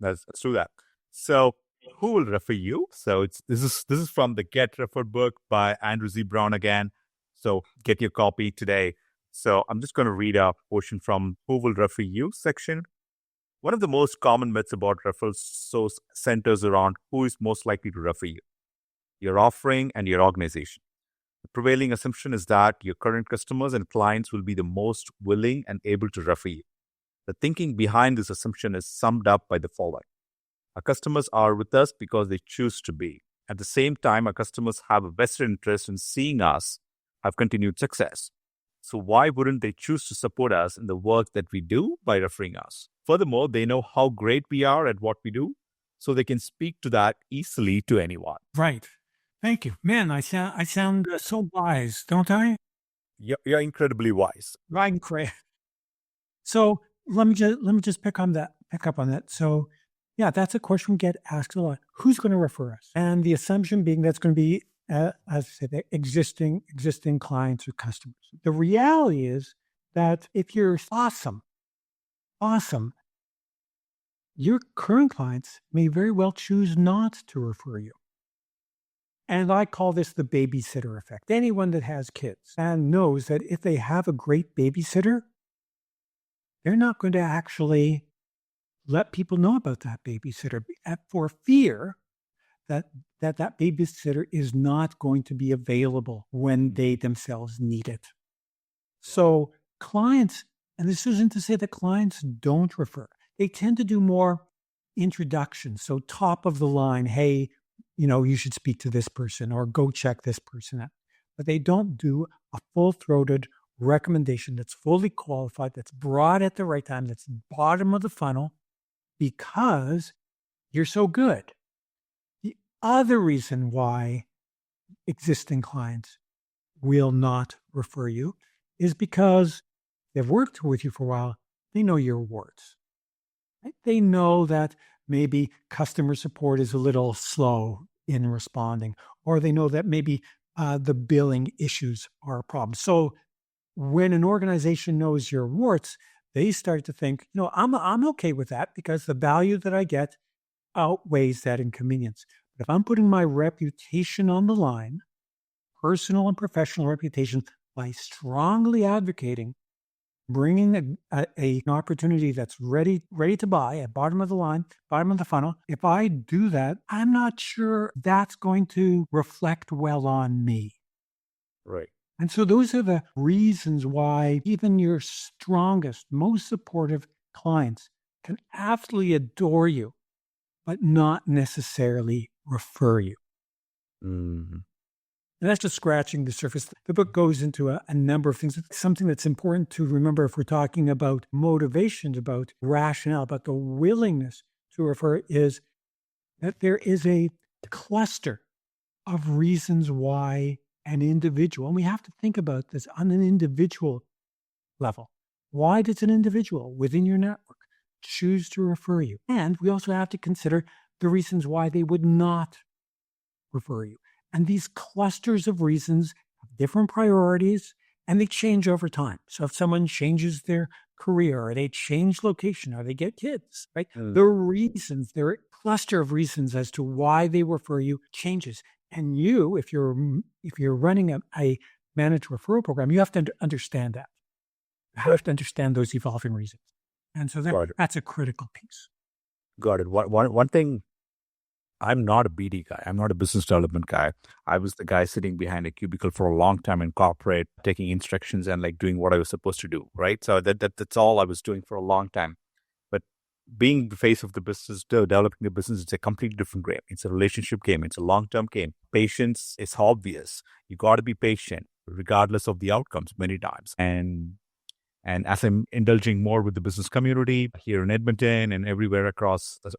Let's do that. So who will refer you? So this is from the Get Referred book by Andrew Z. Brown again. So get your copy today. So I'm just going to read a portion from Who Will Refer You section. One of the most common myths about referral source centers around who is most likely to refer you, your offering and your organization. The prevailing assumption is that your current customers and clients will be the most willing and able to refer you. The thinking behind this assumption is summed up by the following. Our customers are with us because they choose to be. At the same time, our customers have a vested interest in seeing us have continued success. So why wouldn't they choose to support us in the work that we do by referring us? Furthermore, they know how great we are at what we do, so they can speak to that easily to anyone. Right. Thank you. Man, I sound so wise, don't I? You're incredibly wise. Right, Craig. So let me just pick up on that. So yeah, that's a question we get asked a lot. Who's going to refer us? And the assumption being that's going to be, as I said, existing clients or customers. The reality is that if you're awesome, your current clients may very well choose not to refer you. And I call this the babysitter effect. Anyone that has kids and knows that if they have a great babysitter, they're not going to actually let people know about that babysitter for fear that babysitter is not going to be available when they themselves need it. So clients, and this isn't to say that clients don't refer, they tend to do more introductions. So top of the line, hey, you should speak to this person or go check this person out. But they don't do a full-throated recommendation that's fully qualified, that's brought at the right time, that's bottom of the funnel because you're so good. The other reason why existing clients will not refer you is because they've worked with you for a while. They know your warts. Right? They know that maybe customer support is a little slow in responding, or they know that maybe the billing issues are a problem. So when an organization knows your warts, they start to think, I'm okay with that because the value that I get outweighs that inconvenience. But if I'm putting my reputation on the line, personal and professional reputation, by strongly advocating, bringing an opportunity that's ready to buy at bottom of the line, bottom of the funnel, if I do that, I'm not sure that's going to reflect well on me. Right. And so those are the reasons why even your strongest, most supportive clients can absolutely adore you, but not necessarily refer you. Mm-hmm. And that's just scratching the surface. The book goes into a number of things. It's something that's important to remember if we're talking about motivations, about rationale, about the willingness to refer, is that there is a cluster of reasons why an individual, and we have to think about this on an individual level. Why does an individual within your network choose to refer you? And we also have to consider the reasons why they would not refer you. And these clusters of reasons have different priorities and they change over time. So if someone changes their career or they change location or they get kids, right? The reasons, their cluster of reasons as to why they refer you changes. And you, if you're running a managed referral program, you have to understand that. You have to understand those evolving reasons. And so that's a critical piece. Got it. One thing, I'm not a BD guy. I'm not a business development guy. I was the guy sitting behind a cubicle for a long time in corporate, taking instructions and doing what I was supposed to do, right? So that's all I was doing for a long time. But being the face of the business, developing the business, it's a completely different game. It's a relationship game. It's a long-term game. Patience is obvious. You got to be patient, regardless of the outcomes many times. And as I'm indulging more with the business community here in Edmonton and everywhere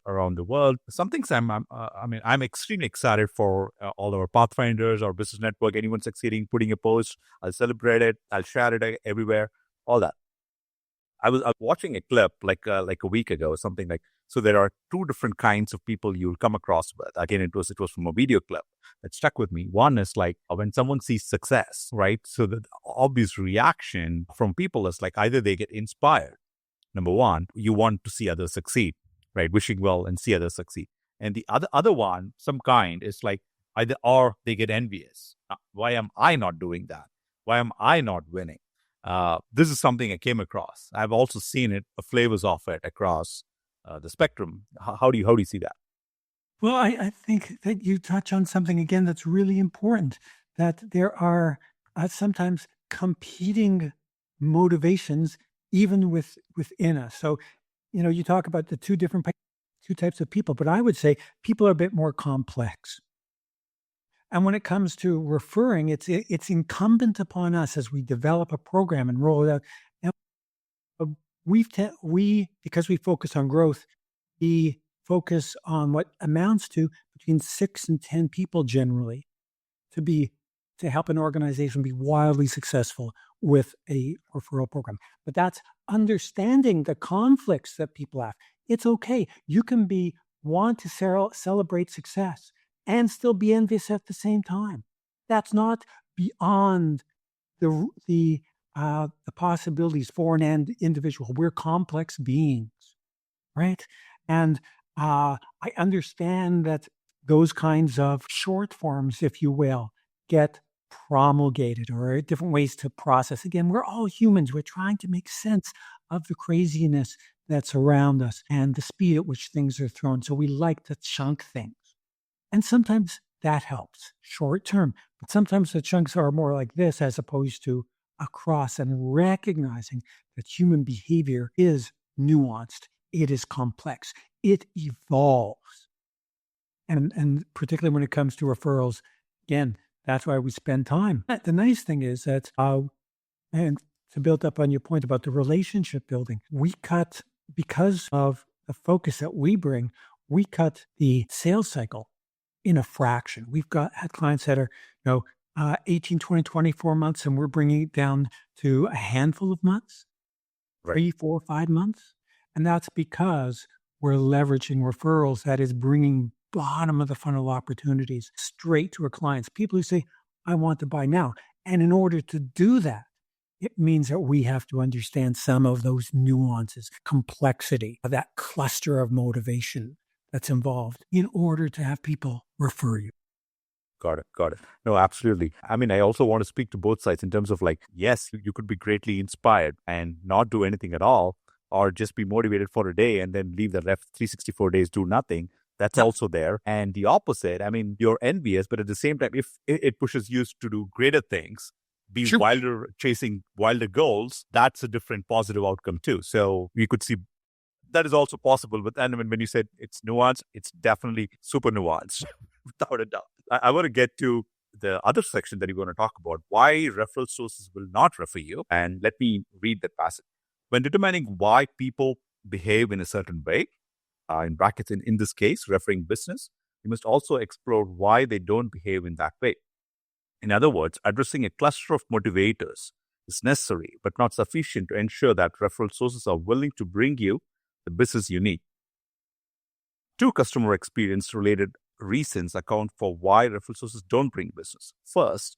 around the world, some things I'm extremely excited for all our Pathfinders, our business network, anyone succeeding, putting a post, I'll celebrate it, I'll share it everywhere, all that. I was watching a clip like a week ago or something like. So there are two different kinds of people you'll come across with. Again, it was from a video clip that stuck with me. One is like when someone sees success, right? So the obvious reaction from people is like either they get inspired. Number one, you want to see others succeed, right? Wishing well and see others succeed. And the other one, some kind, is like either or they get envious. Why am I not doing that? Why am I not winning? This is something I came across. I've also seen it, flavors of it across the spectrum. How do you see that? Well, I think that you touch on something again that's really important, that there are sometimes competing motivations even within us. So, you talk about the two types of people, but I would say people are a bit more complex. And when it comes to referring, it's incumbent upon us as we develop a program and roll it out. Now, because we focus on growth, we focus on what amounts to between 6 and 10 people generally to help an organization be wildly successful with a referral program. But that's understanding the conflicts that people have. It's okay. You can want to celebrate success and still be envious at the same time. That's not beyond the possibilities for an individual. We're complex beings, right? And I understand that those kinds of short forms, if you will, get promulgated or different ways to process. Again, we're all humans. We're trying to make sense of the craziness that's around us and the speed at which things are thrown. So we like to chunk things. And sometimes that helps short term, but sometimes the chunks are more like this as opposed to across, and recognizing that human behavior is nuanced. It is complex. It evolves. And particularly when it comes to referrals, again, that's why we spend time. The nice thing is that, and to build up on your point about the relationship building, because of the focus that we bring, we cut the sales cycle in a fraction. We've had clients that are, 18, 20, 24 months, and we're bringing it down to a handful of months, Right. 3, 4, 5 months. And that's because we're leveraging referrals, that is bringing bottom of the funnel opportunities straight to our clients, people who say, I want to buy now. And in order to do that, it means that we have to understand some of those nuances, complexity of that cluster of motivation that's involved in order to have people refer you. Got it. No, absolutely. I mean, I also want to speak to both sides in terms of like, yes, you could be greatly inspired and not do anything at all, or just be motivated for a day and then leave the rest 364 days, do nothing. That's also there. And the opposite, I mean, you're envious, but at the same time, if it pushes you to do greater things, be wilder, chasing wilder goals, that's a different positive outcome too. So we could see that is also possible. But and when you said it's nuanced, it's definitely super nuanced, without a doubt. I want to get to the other section that you're going to talk about, why referral sources will not refer you. And let me read that passage. When determining why people behave in a certain way, in brackets, in this case, referring business, you must also explore why they don't behave in that way. In other words, addressing a cluster of motivators is necessary, but not sufficient to ensure that referral sources are willing to bring you the business you need. 2 customer experience related reasons account for why referral sources don't bring business. First,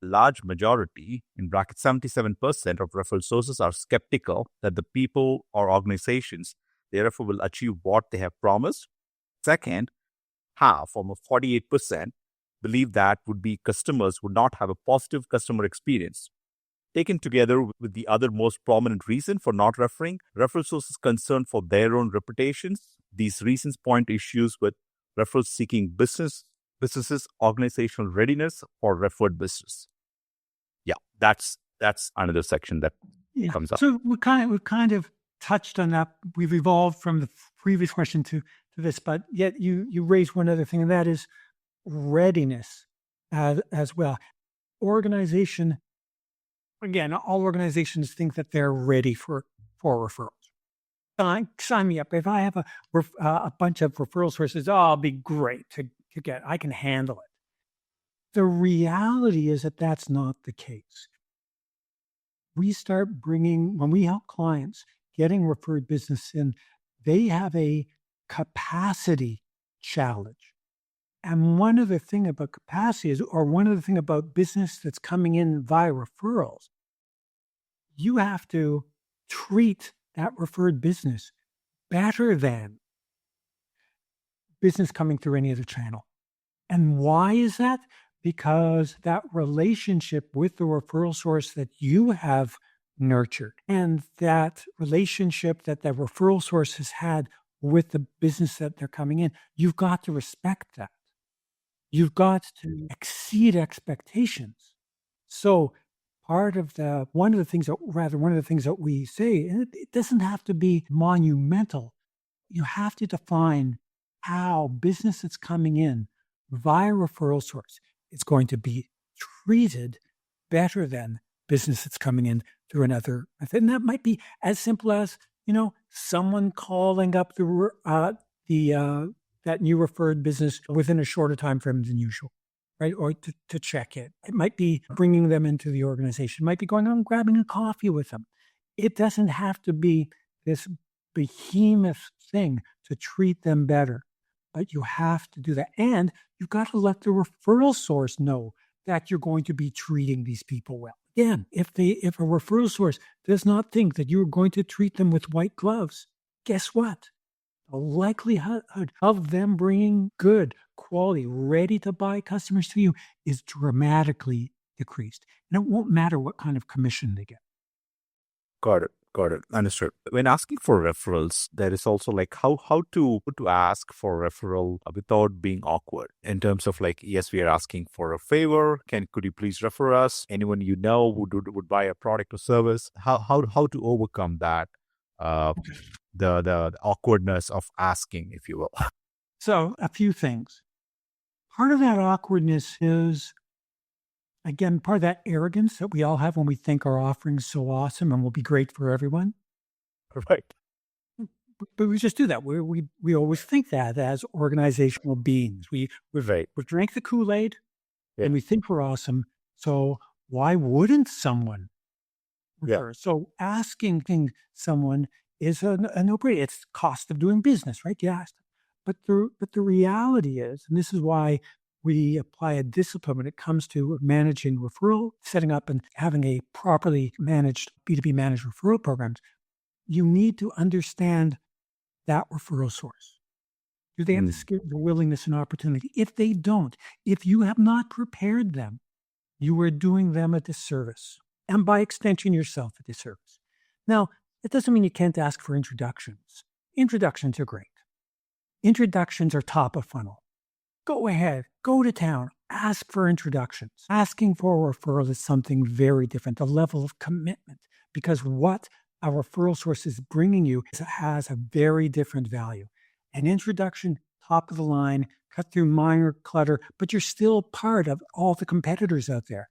large majority, in brackets 77% of referral sources are skeptical that the people or organizations they refer will achieve what they have promised. Second, half, almost 48%, believe that customers would not have a positive customer experience. Taken together with the other most prominent reason for not referring, referral sources concerned for their own reputations, these reasons point to issues with referrals seeking businesses' organizational readiness for referred business. Yeah, that's another section that comes up. So we've kind of touched on that. We've evolved from the previous question to this, but yet you raised one other thing, and that is readiness as well. Again, all organizations think that they're ready for referrals. Sign me up. If I have a bunch of referral sources, I'll be great to get. I can handle it. The reality is that that's not the case. When we help clients getting referred business in, they have a capacity challenge. And one other thing about capacity is, or one other thing about business that's coming in via referrals, you have to treat that referred business better than business coming through any other channel. And why is that? Because that relationship with the referral source that you have nurtured and that relationship that the referral source has had with the business that they're coming in, you've got to respect that. You've got to exceed expectations. So one of the things that we say, and it doesn't have to be monumental. You have to define how business that's coming in via referral source is going to be treated better than business that's coming in through another method. And that might be as simple as, someone calling up that new referred business within a shorter time frame than usual, right? Or to check it. It might be bringing them into the organization. It might be going on grabbing a coffee with them. It doesn't have to be this behemoth thing to treat them better, but you have to do that. And you've got to let the referral source know that you're going to be treating these people well. Again, if a referral source does not think that you're going to treat them with white gloves, guess what? The likelihood of them bringing good, quality, ready-to-buy customers to you is dramatically decreased. And it won't matter what kind of commission they get. Got it. Understood. When asking for referrals, there is also like how to ask for referral without being awkward. In terms of like, yes, we are asking for a favor. Could you please refer us? Anyone you know who would buy a product or service? How to overcome that? The awkwardness of asking, if you will. So a few things. Part of that awkwardness is, again, part of that arrogance that we all have when we think our offering's so awesome and will be great for everyone. Right. But we just do that. We always think that as organizational beings. We've drank the Kool-Aid and we think we're awesome. So why wouldn't someone refer? So asking someone is a no-brainer. It's cost of doing business, right? You ask them. But the reality is, and this is why we apply a discipline when it comes to managing referral, setting up and having a properly managed B2B managed referral programs. You need to understand that referral source. Do they have the skill, the willingness, and opportunity? If they don't, if you have not prepared them, you are doing them a disservice, and by extension, yourself a disservice. Now, it doesn't mean you can't ask for introductions. Introductions are great. Introductions are top of funnel. Go ahead, go to town, ask for introductions. Asking for a referral is something very different, a level of commitment, because what a referral source is bringing you has a very different value. An introduction, top of the line, cut through minor clutter, but you're still part of all the competitors out there.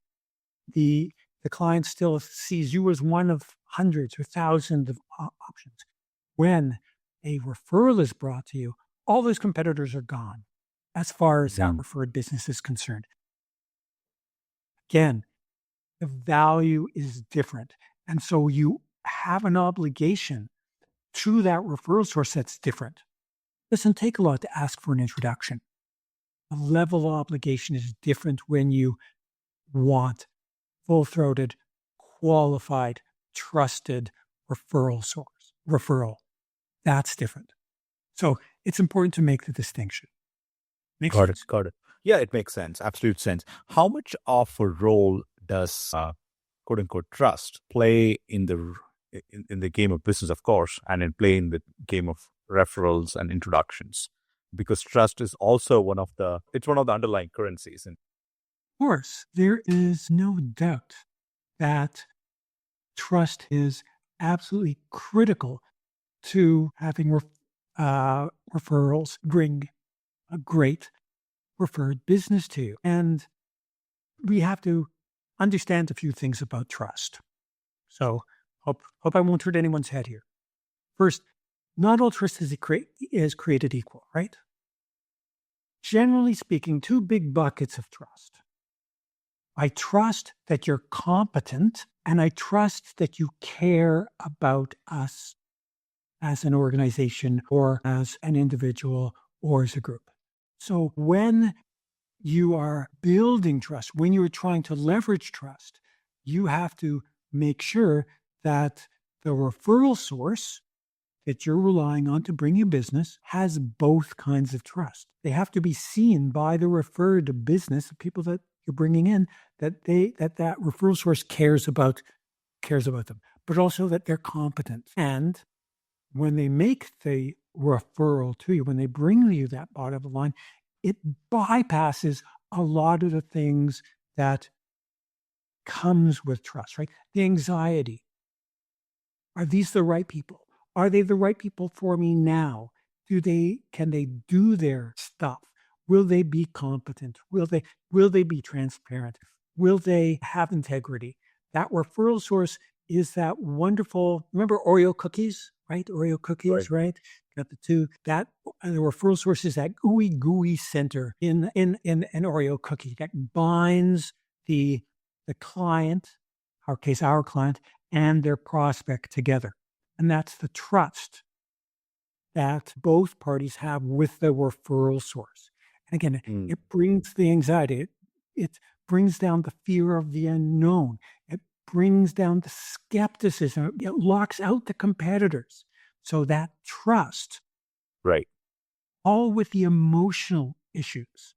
The client still sees you as one of hundreds or thousands of options. When a referral is brought to you, all those competitors are gone as far as that referred business is concerned. Again, the value is different. And so you have an obligation to that referral source that's different. It doesn't take a lot to ask for an introduction. The level of obligation is different when you want full-throated, qualified, trusted referral. That's different. So it's important to make the distinction. Got it. Yeah, it makes sense. Absolute sense. How much of a role does quote unquote trust play in the game of business, of course, and in playing the game of referrals and introductions? Because trust is also one of the underlying currencies. Of course, there is no doubt that trust is absolutely critical to having referrals bring a great referred business to you. And we have to understand a few things about trust. So hope I won't hurt anyone's head here. First, not all trust is created equal, right? Generally speaking, two big buckets of trust. I trust that you're competent, and I trust that you care about us as an organization or as an individual or as a group. So when you are building trust, when you're trying to leverage trust, you have to make sure that the referral source that you're relying on to bring you business has both kinds of trust. They have to be seen by the referred business, the people that you're bringing in, that that referral source cares about them, but also that they're competent. And when they make the referral to you, when they bring you that bottom line, it bypasses a lot of the things that comes with trust, right? The anxiety. Are these the right people? Are they the right people for me now? Can they do their stuff? Will they be competent? Will they be transparent? Will they have integrity? That referral source is that wonderful, remember Oreo cookies, right? Oreo cookies, right? Got the two. That the referral source is that gooey center in an Oreo cookie that binds the client, our client, and their prospect together. And that's the trust that both parties have with the referral source. And again, it brings the anxiety. It brings down the fear of the unknown. It brings down the skepticism. It locks out the competitors. So that trust, Right. all with the emotional issues,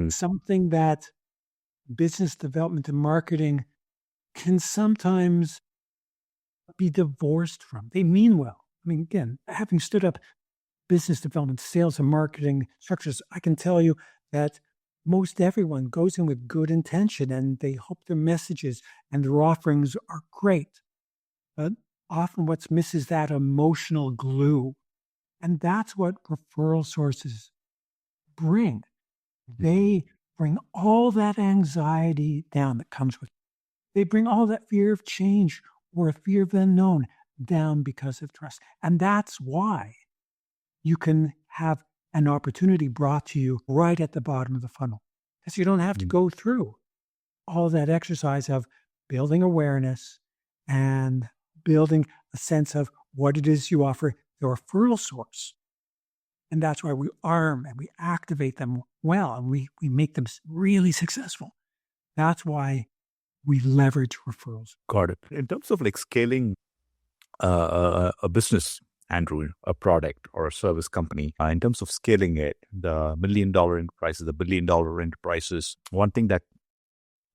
something that business development and marketing can sometimes be divorced from. They mean well. I mean, again, having stood up business development, sales, and marketing structures, I can tell you that most everyone goes in with good intention and they hope their messages and their offerings are great. But often what's missed is that emotional glue. And that's what referral sources bring. They bring all that anxiety down that comes with it. They bring all that fear of change or a fear of the unknown down because of trust. And that's why you can have an opportunity brought to you right at the bottom of the funnel. Because you don't have to go through all that exercise of building awareness and building a sense of what it is you offer the referral source. And that's why we arm and we activate them well and we make them really successful. That's why we leverage referrals. Got it. In terms of like scaling a business, Andrew, a product or a service company, in terms of scaling it, the $1 million enterprises, the $1 billion enterprises, one thing that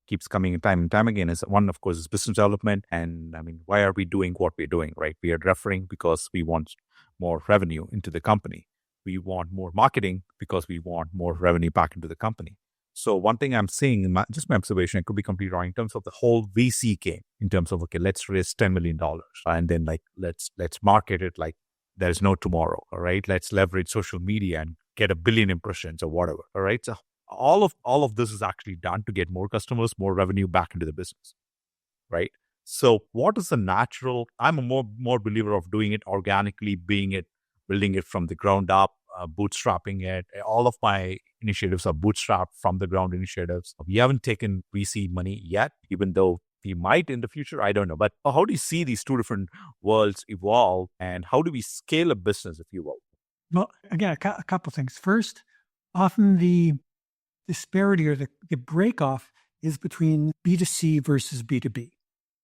keeps coming time and time again is one, of course, is business development. And I mean, why are we doing what we're doing, right? We are referring because we want more revenue into the company. We want more marketing because we want more revenue back into the company. So one thing I'm seeing, in just my observation, I could be completely wrong, in terms of the whole VC game, in terms of, okay, let's raise $10 million and then like, let's market it like there's no tomorrow. All right. Let's leverage social media and get 1 billion impressions or whatever. All right. So all of this is actually done to get more customers, more revenue back into the business. Right. So what is the natural, I'm a more believer of doing it organically, building it from the ground up, bootstrapping it. All of my initiatives are bootstrapped from the ground initiatives. We haven't taken VC money yet, even though we might in the future. I don't know. But how do you see these two different worlds evolve and how do we scale a business, if you will? Well, again, a couple things. First, often the disparity or the break-off is between B2C versus B2B.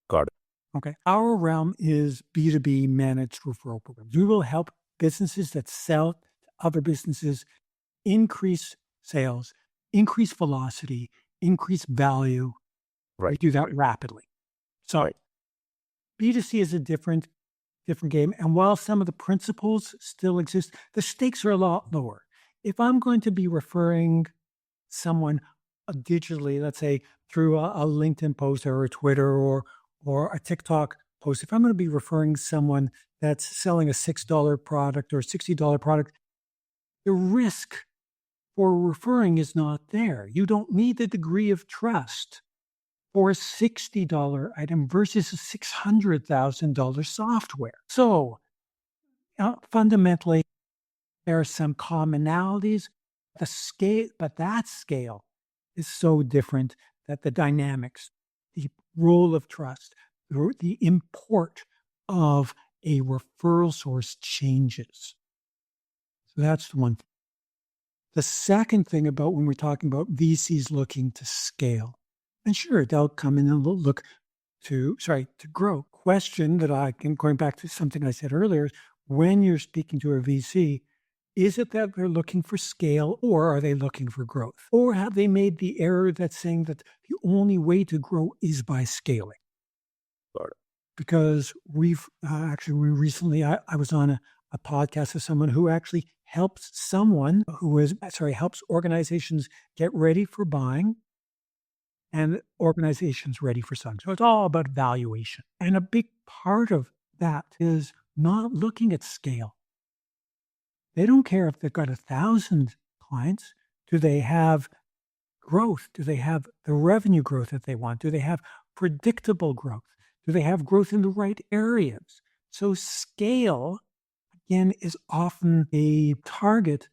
Got it. Okay. Our realm is B2B managed referral programs. We will help businesses that sell to other businesses increase sales, increase velocity, increase value. Right. We do that rapidly. So B2C is a different game. And while some of the principles still exist, the stakes are a lot lower. If I'm going to be referring someone digitally, let's say through a LinkedIn post or a Twitter or a TikTok post, if I'm going to be referring someone that's selling a $6 product or $60 product, the risk for referring is not there. You don't need the degree of trust for a $60 item versus a $600,000 software. So fundamentally, there are some commonalities. The scale, but that scale is so different that the dynamics, the role of trust, the import of a referral source changes. So that's the one thing. The second thing about when we're talking about VCs looking to scale, and sure, they'll come in and look to grow. Question that going back to something I said earlier, when you're speaking to a VC, is it that they're looking for scale or are they looking for growth? Or have they made the error that's saying that the only way to grow is by scaling? Got it. Because we recently, I was on a podcast with someone who actually helps organizations get ready for buying and organizations ready for selling. So it's all about valuation. And a big part of that is not looking at scale. They don't care if they've got 1,000 clients. Do they have growth? Do they have the revenue growth that they want? Do they have predictable growth? Do they have growth in the right areas? So scale, again, is often a target,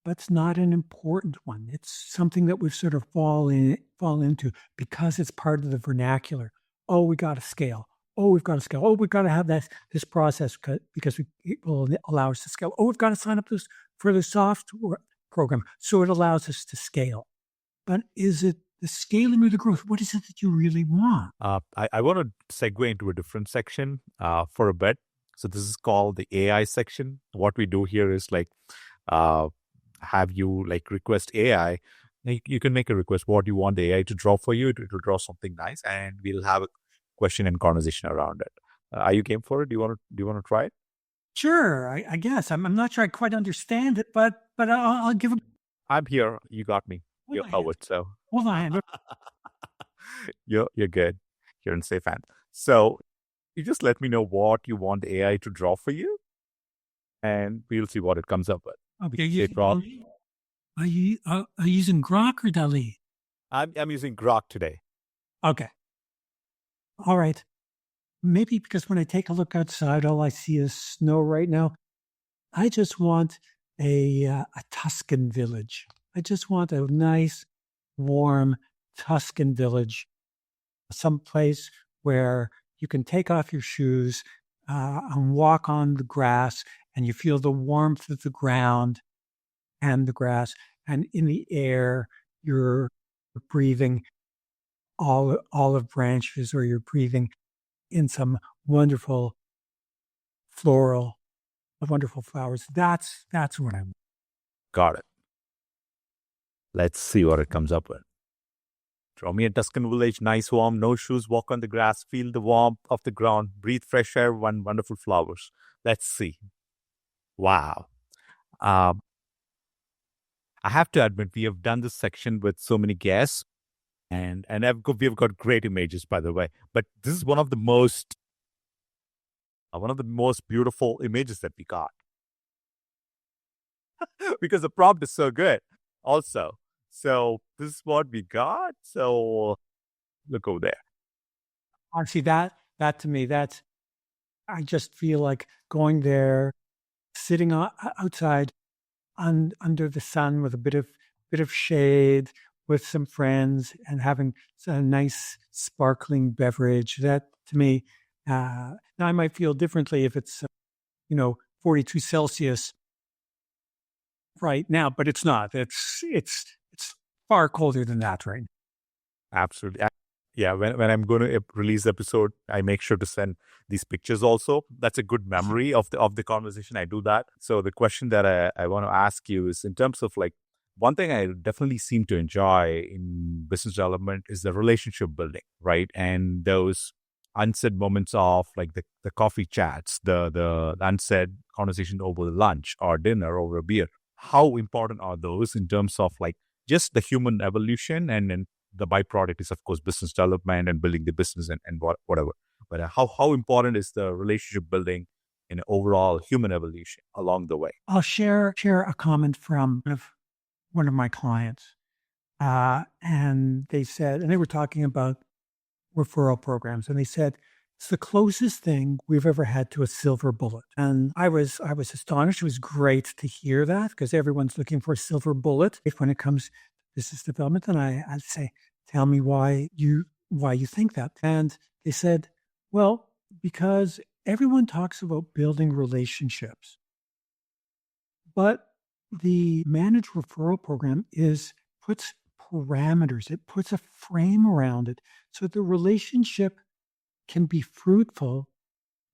but it's not an important one. It's something that we sort of fall into because it's part of the vernacular. Oh, we got to scale. Oh, we've got to scale. Oh, we've got to have this process because it will allow us to scale. Oh, we've got to sign up for the software program so it allows us to scale. But is it the scaling or the growth? What is it that you really want? I want to segue into a different section for a bit. So this is called the AI section. What we do here is have you request AI. You can make a request what you want the AI to draw for you. It will draw something nice, and we'll have a question and conversation around it. Are you game for it? Do you want to try it? Sure, I guess. I'm not sure I quite understand it, but I'll give it. I'm here. You got me. You're covered. So hold on. You're good. You're in safe hands. So you just let me know what you want the AI to draw for you, and we'll see what it comes up with. Are you using Grok or Dali? I'm using Grok today. Okay. All right. Maybe because when I take a look outside, all I see is snow right now. I just want a Tuscan village. I just want a nice, warm Tuscan village, someplace where you can take off your shoes and walk on the grass, and you feel the warmth of the ground and the grass, and in the air, you're breathing olive branches, or you're breathing in some wonderful wonderful flowers. That's what I want. Got it. Let's see what it comes up with. Draw me a Tuscan village, nice, warm, no shoes, walk on the grass, feel the warmth of the ground, breathe fresh air, wonderful flowers. Let's see. Wow. I have to admit, we have done this section with so many guests, and we've got great images, by the way. But this is one of the most beautiful images that we got because the prompt is so good. Also, so this is what we got. So look over there. Honestly, that to me, I just feel like going there, sitting outside under the sun with a bit of shade, with some friends, and having a nice sparkling beverage. That to me, now I might feel differently if it's 42 Celsius right now, but it's not. It's far colder than that right now. Absolutely. Yeah, when I'm going to release the episode, I make sure to send these pictures also. That's a good memory of the conversation. I do that. So the question that I want to ask you is, in terms of one thing I definitely seem to enjoy in business development is the relationship building, right? And those unsaid moments of the coffee chats, the unsaid conversation over lunch or dinner over a beer. How important are those in terms of just the human evolution, and then the byproduct is, of course, business development and building the business and whatever. But how important is the relationship building in overall human evolution along the way? I'll share a comment from one of my clients. And they said, and they were talking about referral programs, and they said, it's the closest thing we've ever had to a silver bullet. And I was astonished. It was great to hear that, because everyone's looking for a silver bullet when it comes to business development. And I'd say, tell me why you think that. And they said, well, because everyone talks about building relationships, but the managed referral program puts parameters. It puts a frame around it so the relationship can be fruitful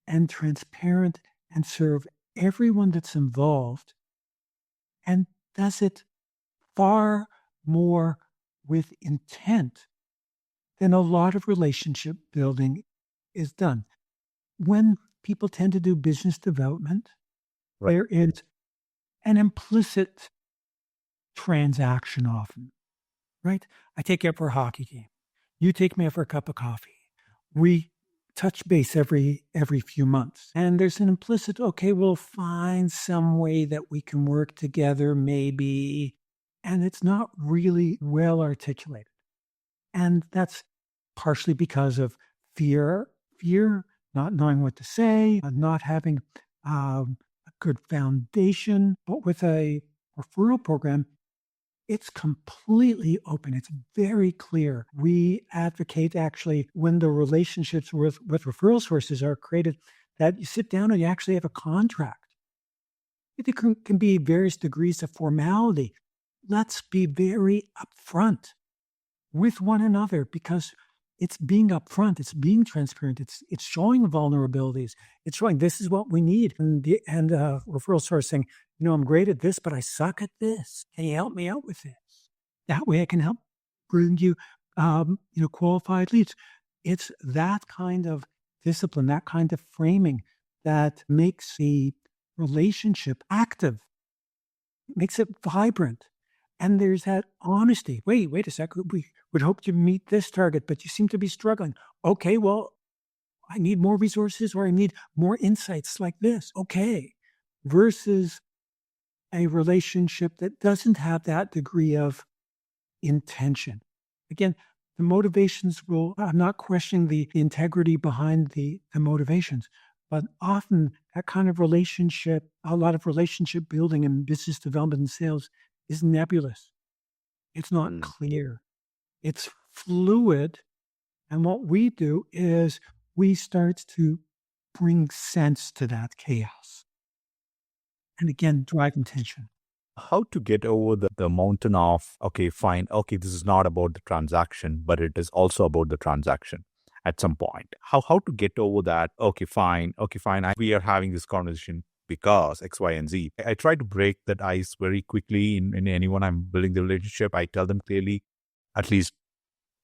and transparent and serve everyone that's involved, and does it far more with intent than a lot of relationship building is done. When people tend to do business development, Right. there is an implicit transaction often, right? I take you out for a hockey game. You take me out for a cup of coffee. We touch base every few months. And there's an implicit, okay, we'll find some way that we can work together, maybe. And it's not really well articulated. And that's partially because of fear, not knowing what to say, not having a good foundation. But with a referral program, it's completely open. It's very clear. We advocate actually when the relationships with referral sources are created, that you sit down and you actually have a contract. It can be various degrees of formality. Let's be very upfront with one another, because it's being upfront, it's being transparent, it's showing vulnerabilities, it's showing this is what we need. And referral source saying, I'm great at this, but I suck at this. Can you help me out with this? That way I can help bring you, qualified leads. It's that kind of discipline, that kind of framing that makes the relationship active, makes it vibrant. And there's that honesty. Wait a second. We would hope to meet this target, but you seem to be struggling. Okay, well, I need more resources or I need more insights like this. Okay. Versus a relationship that doesn't have that degree of intention. Again, the motivations I'm not questioning the integrity behind the motivations, but often that kind of relationship, a lot of relationship building and business development and sales is nebulous. It's not clear. It's fluid. And what we do is we start to bring sense to that chaos. And again, drive intention. How to get over the mountain of, okay, fine, okay, this is not about the transaction, but it is also about the transaction at some point. How to get over that, okay, fine, we are having this conversation because X, Y, and Z. I try to break that ice very quickly in anyone I'm building the relationship. I tell them clearly, at least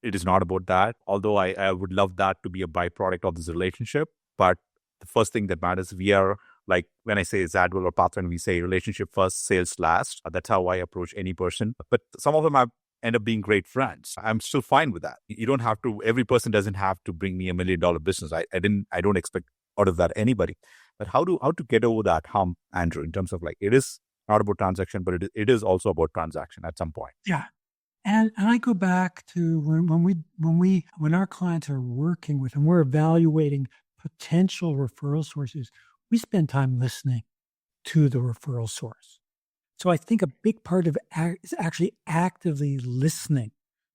it is not about that. Although I would love that to be a byproduct of this relationship. But the first thing that matters, we are, like when I say Zadwell or Pathfinder, we say relationship first, sales last. That's how I approach any person. But some of them end up being great friends. I'm still fine with that. You don't have to, every person doesn't have to bring me $1 million business. I don't expect out of that anybody. But how to get over that hump, Andrew, in terms of like, it is not about transaction, but it is also about transaction at some point. Yeah. And I go back to when our clients are working with and we're evaluating potential referral sources, we spend time listening to the referral source. So I think a big part of is actually actively listening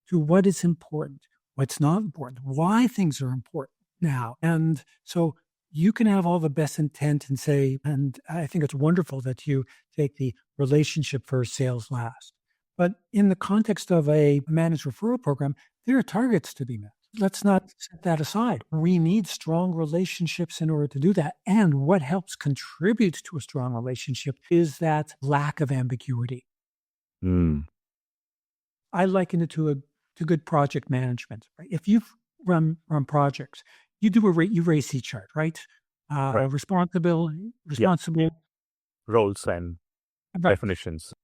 to what is important, what's not important, why things are important now. And so you can have all the best intent and say, and I think it's wonderful that you take the relationship first, sales last. But in the context of a managed referral program, there are targets to be met. Let's not set that aside. We need strong relationships in order to do that. And what helps contribute to a strong relationship is that lack of ambiguity. I liken it to good project management. Right? If you've run projects, you do you raise C chart, right? Right. Responsible roles and definitions.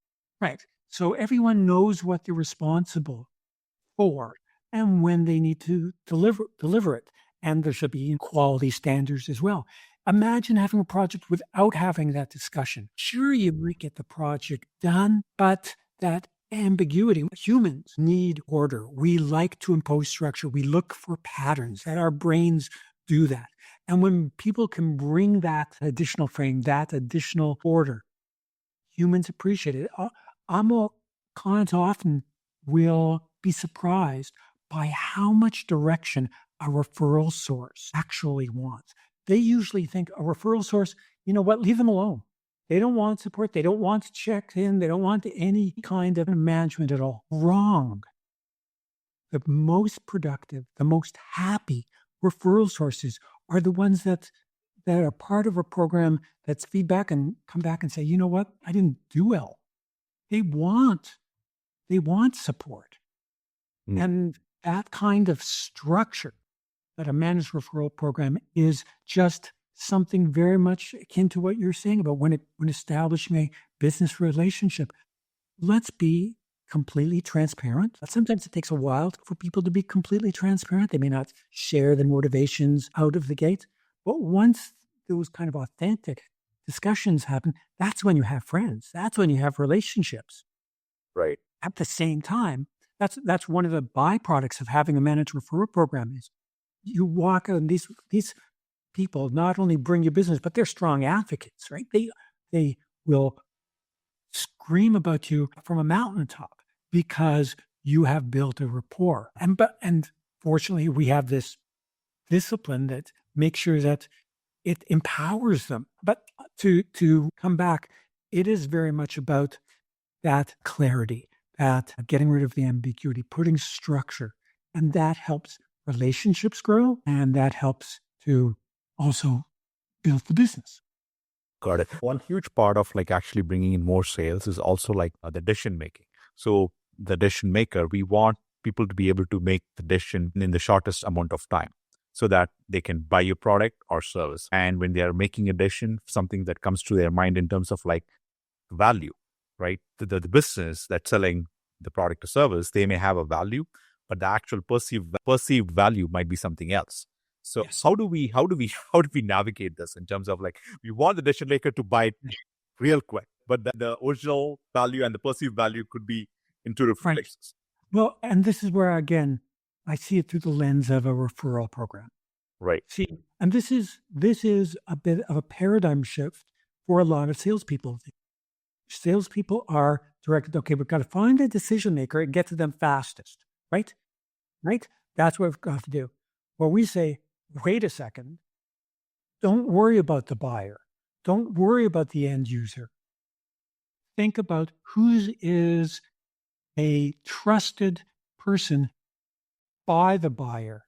Right. So everyone knows what they're responsible for and when they need to deliver it. And there should be quality standards as well. Imagine having a project without having that discussion. Sure, you might get the project done, but that ambiguity, humans need order. We like to impose structure. We look for patterns, and our brains do that. And when people can bring that additional frame, that additional order, humans appreciate it. Clients often will be surprised by how much direction a referral source actually wants. they usually think a referral source, you know what, leave them alone. They don't want support. They don't want to check in. They don't want any kind of management at all. Wrong. The most productive, the most happy referral sources are the ones that are part of a program that's feedback and come back and say, you know what, I didn't do well. They want support. And that kind of structure that a managed referral program is just something very much akin to what you're saying about when establishing a business relationship. Let's be completely transparent. Sometimes it takes a while for people to be completely transparent. They may not share their motivations out of the gate, but once those kind of authentic discussions happen, that's when you have friends. That's when you have relationships. Right. At the same time, that's one of the byproducts of having a managed referral program is you walk out and these people not only bring you business, but they're strong advocates, right? They will scream about you from a mountaintop because you have built a rapport. And fortunately, we have this discipline that makes sure that it empowers them. But to come back, it is very much about that clarity, that getting rid of the ambiguity, putting structure, and that helps relationships grow, and that helps to also build the business. Got it. One huge part of like actually bringing in more sales is also like the decision making. So the decision maker, we want people to be able to make the decision in the shortest amount of time so that they can buy your product or service. And when they are making a decision, something that comes to their mind in terms of like value, right? The business that's selling the product or service, they may have a value, but the actual perceived value might be something else. So Yes. how do we navigate this in terms of like we want the decision maker to buy it real quick, but the original value and the perceived value could be in two different Right. places. Well, and this is where, again, I see it through the lens of a referral program. Right. See, and this is a bit of a paradigm shift for a lot of salespeople. Salespeople are directed, okay, we've got to find a decision maker and get to them fastest, right? Right? That's what we've got to do. Well, we say, wait a second. Don't worry about the buyer. Don't worry about the end user. Think about who is a trusted person by the buyer,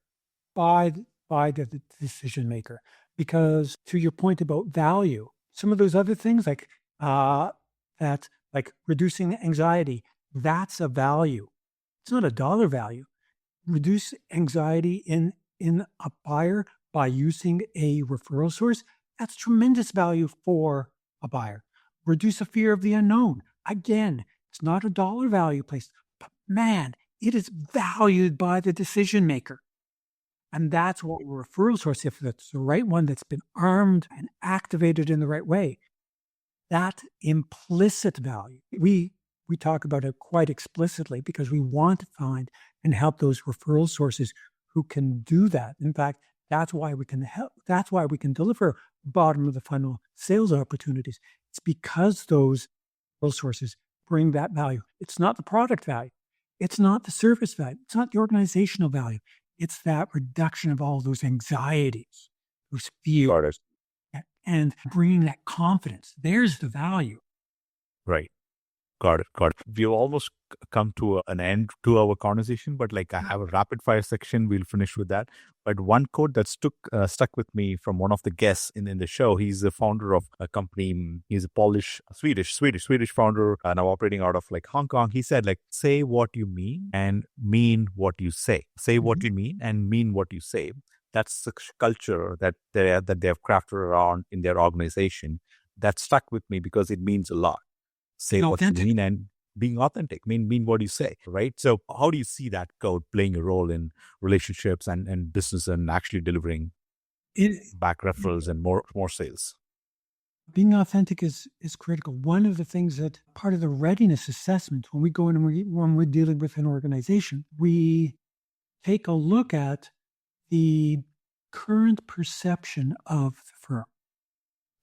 by the decision maker. Because to your point about value, some of those other things like reducing anxiety, that's a value. It's not a dollar value. Reduce anxiety in a buyer by using a referral source, that's tremendous value for a buyer. Reduce the fear of the unknown. Again, it's not a dollar value place, but man, it is valued by the decision maker. And that's what a referral source, if it's the right one that's been armed and activated in the right way, that implicit value, we talk about it quite explicitly because we want to find and help those referral sources who can do that. In fact, that's why we can help. That's why we can deliver bottom of the funnel sales opportunities. It's because those referral sources bring that value. It's not the product value. It's not the service value. It's not the organizational value. It's that reduction of all those anxieties, those fears, and bringing that confidence. There's the value. Right. Got it. We've almost come to an end to our conversation, but like I have a rapid fire section. We'll finish with that. But one quote that stuck with me from one of the guests in the show. He's the founder of a company. He's a Swedish founder, now operating out of like Hong Kong. He said like, say what you mean and mean what you say. Say what you mean and mean what you say. That's the culture that they have crafted around in their organization. That stuck with me because it means a lot. Say what you mean and being authentic, mean what you say, right? So how do you see that code playing a role in relationships and business and actually delivering back referrals and more sales? Being authentic is critical. One of the things that part of the readiness assessment, when we go in and when we're dealing with an organization, we take a look at the current perception of the firm.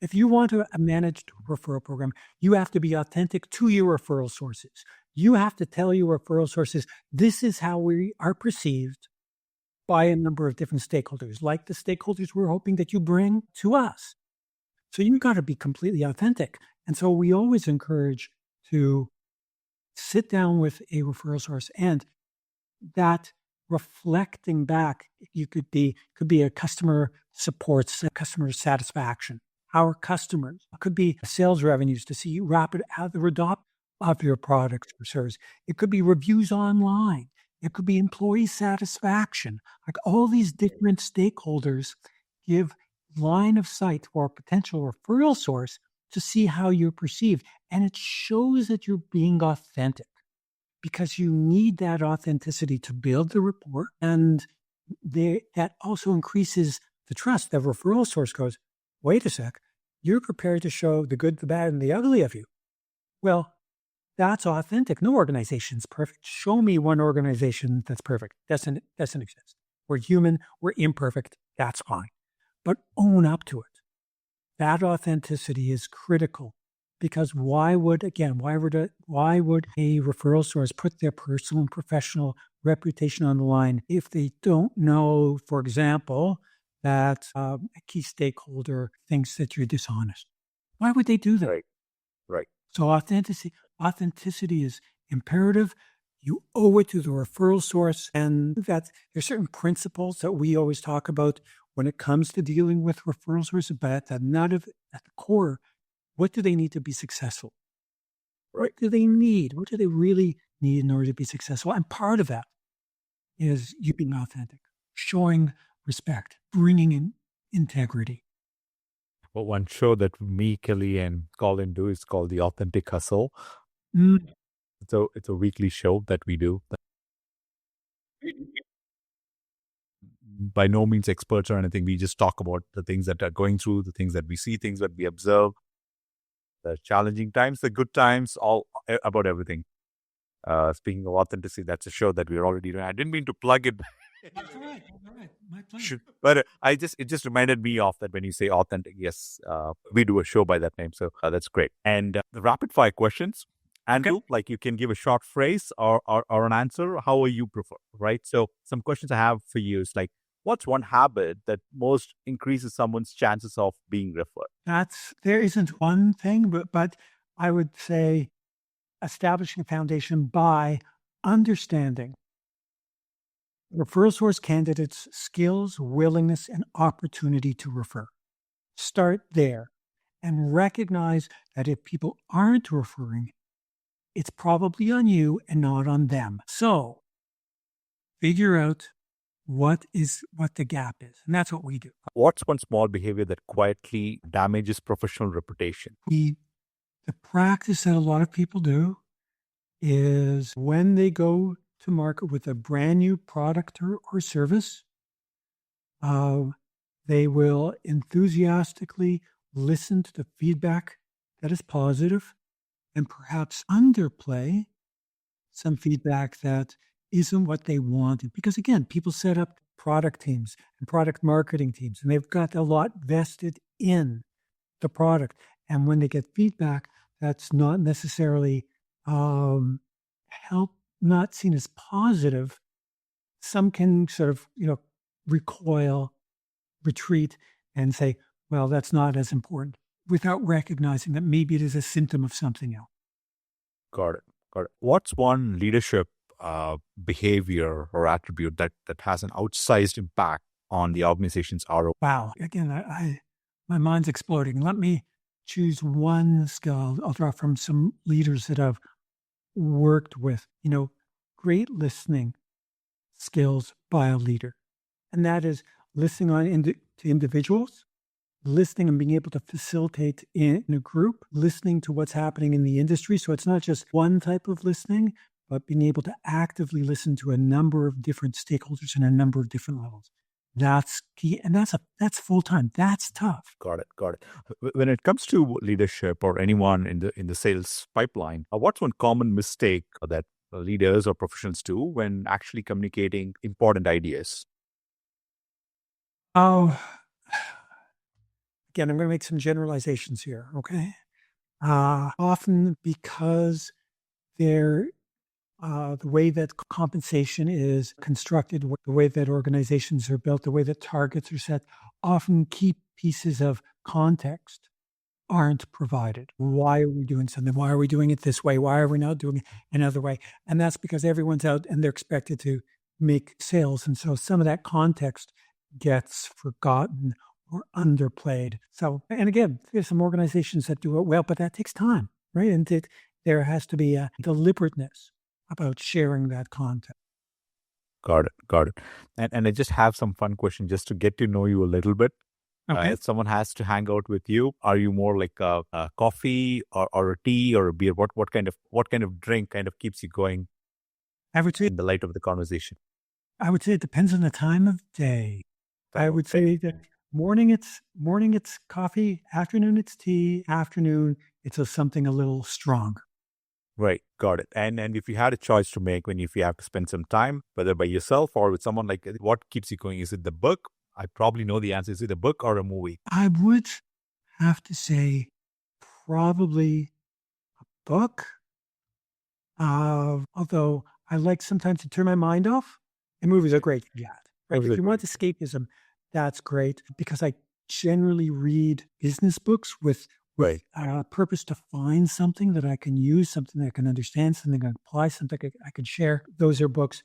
If you want a managed referral program, you have to be authentic to your referral sources. You have to tell your referral sources, this is how we are perceived by a number of different stakeholders, like the stakeholders we're hoping that you bring to us. So you've got to be completely authentic. And so we always encourage to sit down with a referral source, and that reflecting back, you could be a customer support, customer satisfaction. Our customers could be sales revenues to see rapid adopt of your products or service. It could be reviews online. It could be employee satisfaction. Like all these different stakeholders give line of sight for a potential referral source to see how you're perceived. And it shows that you're being authentic, because you need that authenticity to build the rapport. And that also increases the trust. The referral source goes, wait a sec, you're prepared to show the good, the bad, and the ugly of you. Well, that's authentic. No organization's perfect. Show me one organization that's perfect. Doesn't exist. We're human. We're imperfect. That's fine. But own up to it. That authenticity is critical, because why would a referral source put their personal and professional reputation on the line if they don't know, for example, that a key stakeholder thinks that you're dishonest? Why would they do that? Right. So authenticity is imperative. You owe it to the referral source, and that there's certain principles that we always talk about when it comes to dealing with referral sources, but at the core, what do they need to be successful? What do they need? What do they really need in order to be successful? And part of that is you being authentic, showing respect, bringing in integrity. Well, one show that me, Kelly, and Colin do is called The Authentic Hustle. Mm. It's a weekly show that we do. By no means experts or anything. We just talk about the things that are going through, the things that we see, things that we observe, the challenging times, the good times, all about everything. Speaking of authenticity, that's a show that we're already doing. I didn't mean to plug it. That's all right. My pleasure. But it just reminded me of that when you say authentic. Yes, we do a show by that name. So that's great. And the rapid fire questions, Andrew, like you can give a short phrase or an answer, however you prefer, right? So some questions I have for you is like, what's one habit that most increases someone's chances of being referred? There isn't one thing, but I would say establishing a foundation by understanding referral source candidates' skills, willingness, and opportunity to refer. Start there and recognize that if people aren't referring, it's probably on you and not on them. So figure out what the gap is. And that's what we do. What's one small behavior that quietly damages professional reputation? The practice that a lot of people do is when they go to market with a brand new product or service, they will enthusiastically listen to the feedback that is positive and perhaps underplay some feedback that isn't what they wanted. Because again, people set up product teams and product marketing teams, and they've got a lot vested in the product. And when they get feedback that's not necessarily not seen as positive, some can sort of, recoil, retreat, and say, well, that's not as important, without recognizing that maybe it is a symptom of something else. Got it. What's one leadership behavior or attribute that has an outsized impact on the organization's ROI? Wow. Again, my mind's exploding. Let me choose one skill. I'll draw from some leaders that I've worked with. Great listening skills by a leader. And that is listening to individuals, listening and being able to facilitate in a group, listening to what's happening in the industry. So it's not just one type of listening, but being able to actively listen to a number of different stakeholders in a number of different levels. That's key. And that's full time. That's tough. Got it. When it comes to leadership or anyone in the sales pipeline, what's one common mistake that leaders or professionals do when actually communicating important ideas? Oh, again, I'm going to make some generalizations here. Okay. Often because they're the way that compensation is constructed, the way that organizations are built, the way that targets are set, often key pieces of context aren't provided. Why are we doing something? Why are we doing it this way? Why are we not doing it another way? And that's because everyone's out and they're expected to make sales. And so some of that context gets forgotten or underplayed. So, and again, there's some organizations that do it well, but that takes time, right? And there has to be a deliberateness about sharing that content. Got it. Got it. And I just have some fun question just to get to know you a little bit. Okay. If someone has to hang out with you, are you more like a coffee or a tea or a beer? What kind of drink kind of keeps you going I would say in the light of the conversation? it depends on the time of day. I would say that morning it's coffee, afternoon it's tea, afternoon it's something a little stronger. Right, got it. And if you had a choice to make if you have to spend some time, whether by yourself or with someone, like what keeps you going? Is it the book? I probably know the answer. Is it a book or a movie? I would have to say probably a book. Although I like sometimes to turn my mind off, and movies are great for that. Right? Movies If are you want escapism, that's great because I generally read business books with Right. purpose to find something that I can use, something that I can understand, something I can apply, something I can share. Those are books.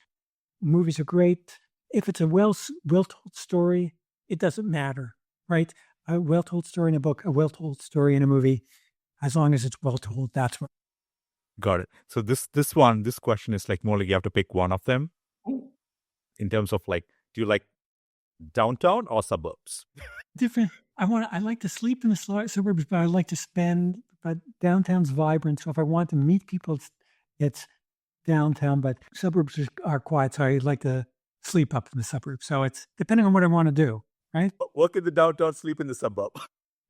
Movies are great. If it's a well-told story, it doesn't matter, right? A well-told story in a book, a well-told story in a movie, as long as it's well-told, that's what. Got it. So this question is like more like you have to pick one of them in terms of like, do you like downtown or suburbs? Different. I like to sleep in the suburbs, but I like to spend. But downtown's vibrant, so if I want to meet people, it's downtown. But suburbs are quiet, so I like to sleep up in the suburbs. So it's depending on what I want to do, right? Work in the downtown, sleep in the suburb.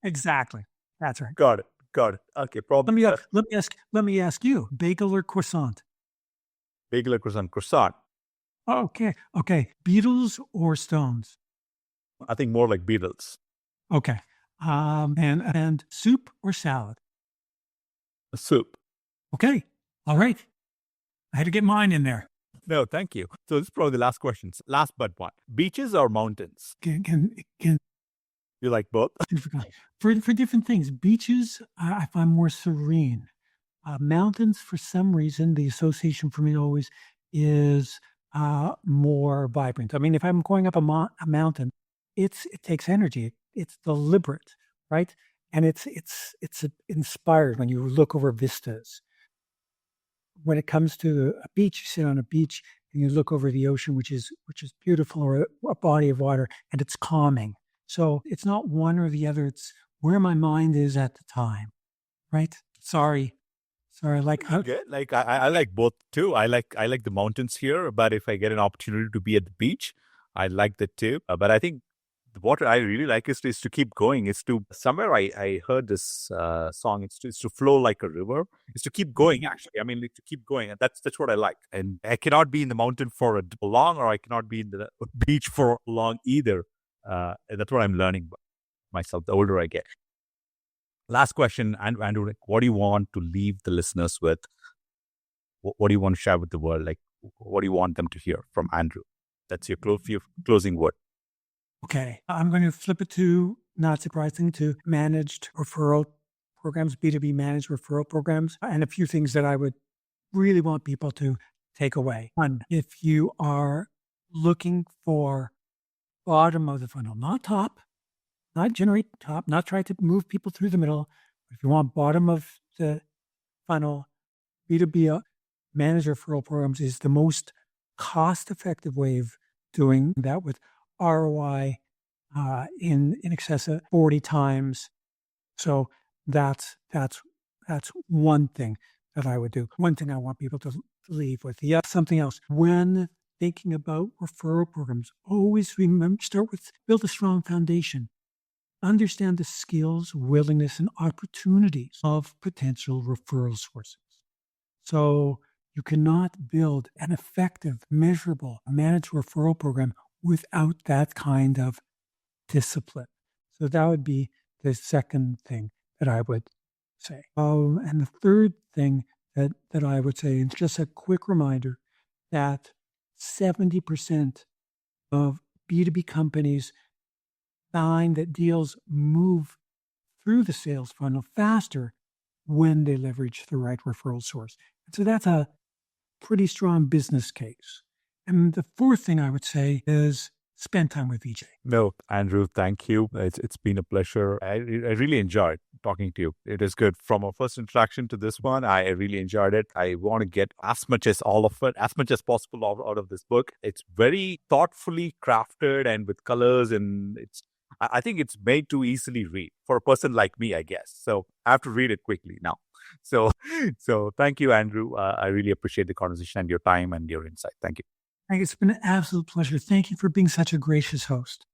Exactly. That's right. Got it. Got it. Okay. Probably Let me ask you: bagel or croissant? bagel or croissant. Croissant. Okay. Beatles or Stones? I think more like Beatles. Okay. And soup or salad? A soup. Okay. All right. I had to get mine in there. No, thank you. So this is probably the last question. Last but one. Beaches or mountains? Can You like both? for different things. Beaches, I find more serene. Mountains, for some reason, the association for me always is more vibrant. I mean, if I'm going up a mountain, it takes energy. It's deliberate, right? And it's inspired when you look over vistas. When it comes to a beach, you sit on a beach and you look over the ocean, which is beautiful, or a body of water, and it's calming. So it's not one or the other. It's where my mind is at the time, right? Sorry. Like Good. Like I like both too. I like the mountains here, but if I get an opportunity to be at the beach, I like that too. But I think what I really like is to keep going. Is to somewhere I heard this song. It's to flow like a river. It's to keep going. Actually, I mean to keep going, and that's what I like. And I cannot be in the mountain for long, or I cannot be in the beach for long either. And that's what I'm learning myself. The older I get. Last question, Andrew. What do you want to leave the listeners with? What do you want to share with the world? Like, what do you want them to hear from Andrew? That's your closing word. Okay, I'm going to flip it to, not surprising, to managed referral programs, B2B managed referral programs, and a few things that I would really want people to take away. One, if you are looking for bottom of the funnel, not top, not generate top, not try to move people through the middle, but if you want bottom of the funnel, B2B managed referral programs is the most cost-effective way of doing that, with ROI in excess of 40 times. So that's one thing that I would do. One thing I want people to leave with. Yeah, something else. When thinking about referral programs, always remember, build a strong foundation. Understand the skills, willingness, and opportunities of potential referral sources. So you cannot build an effective, measurable, managed referral program without that kind of discipline. So that would be the second thing that I would say. And the third thing that I would say, and just a quick reminder that 70% of B2B companies find that deals move through the sales funnel faster when they leverage the right referral source. And so that's a pretty strong business case. And the fourth thing I would say is spend time with VJ. No, Andrew, thank you. It's been a pleasure. I really enjoyed talking to you. It is good. From our first interaction to this one, I really enjoyed it. I want to get as much as all of it, as much as possible out of this book. It's very thoughtfully crafted and with colors, and I think it's made to easily read for a person like me, I guess. So I have to read it quickly now. So thank you, Andrew. I really appreciate the conversation and your time and your insight. Thank you. It's been an absolute pleasure. Thank you for being such a gracious host.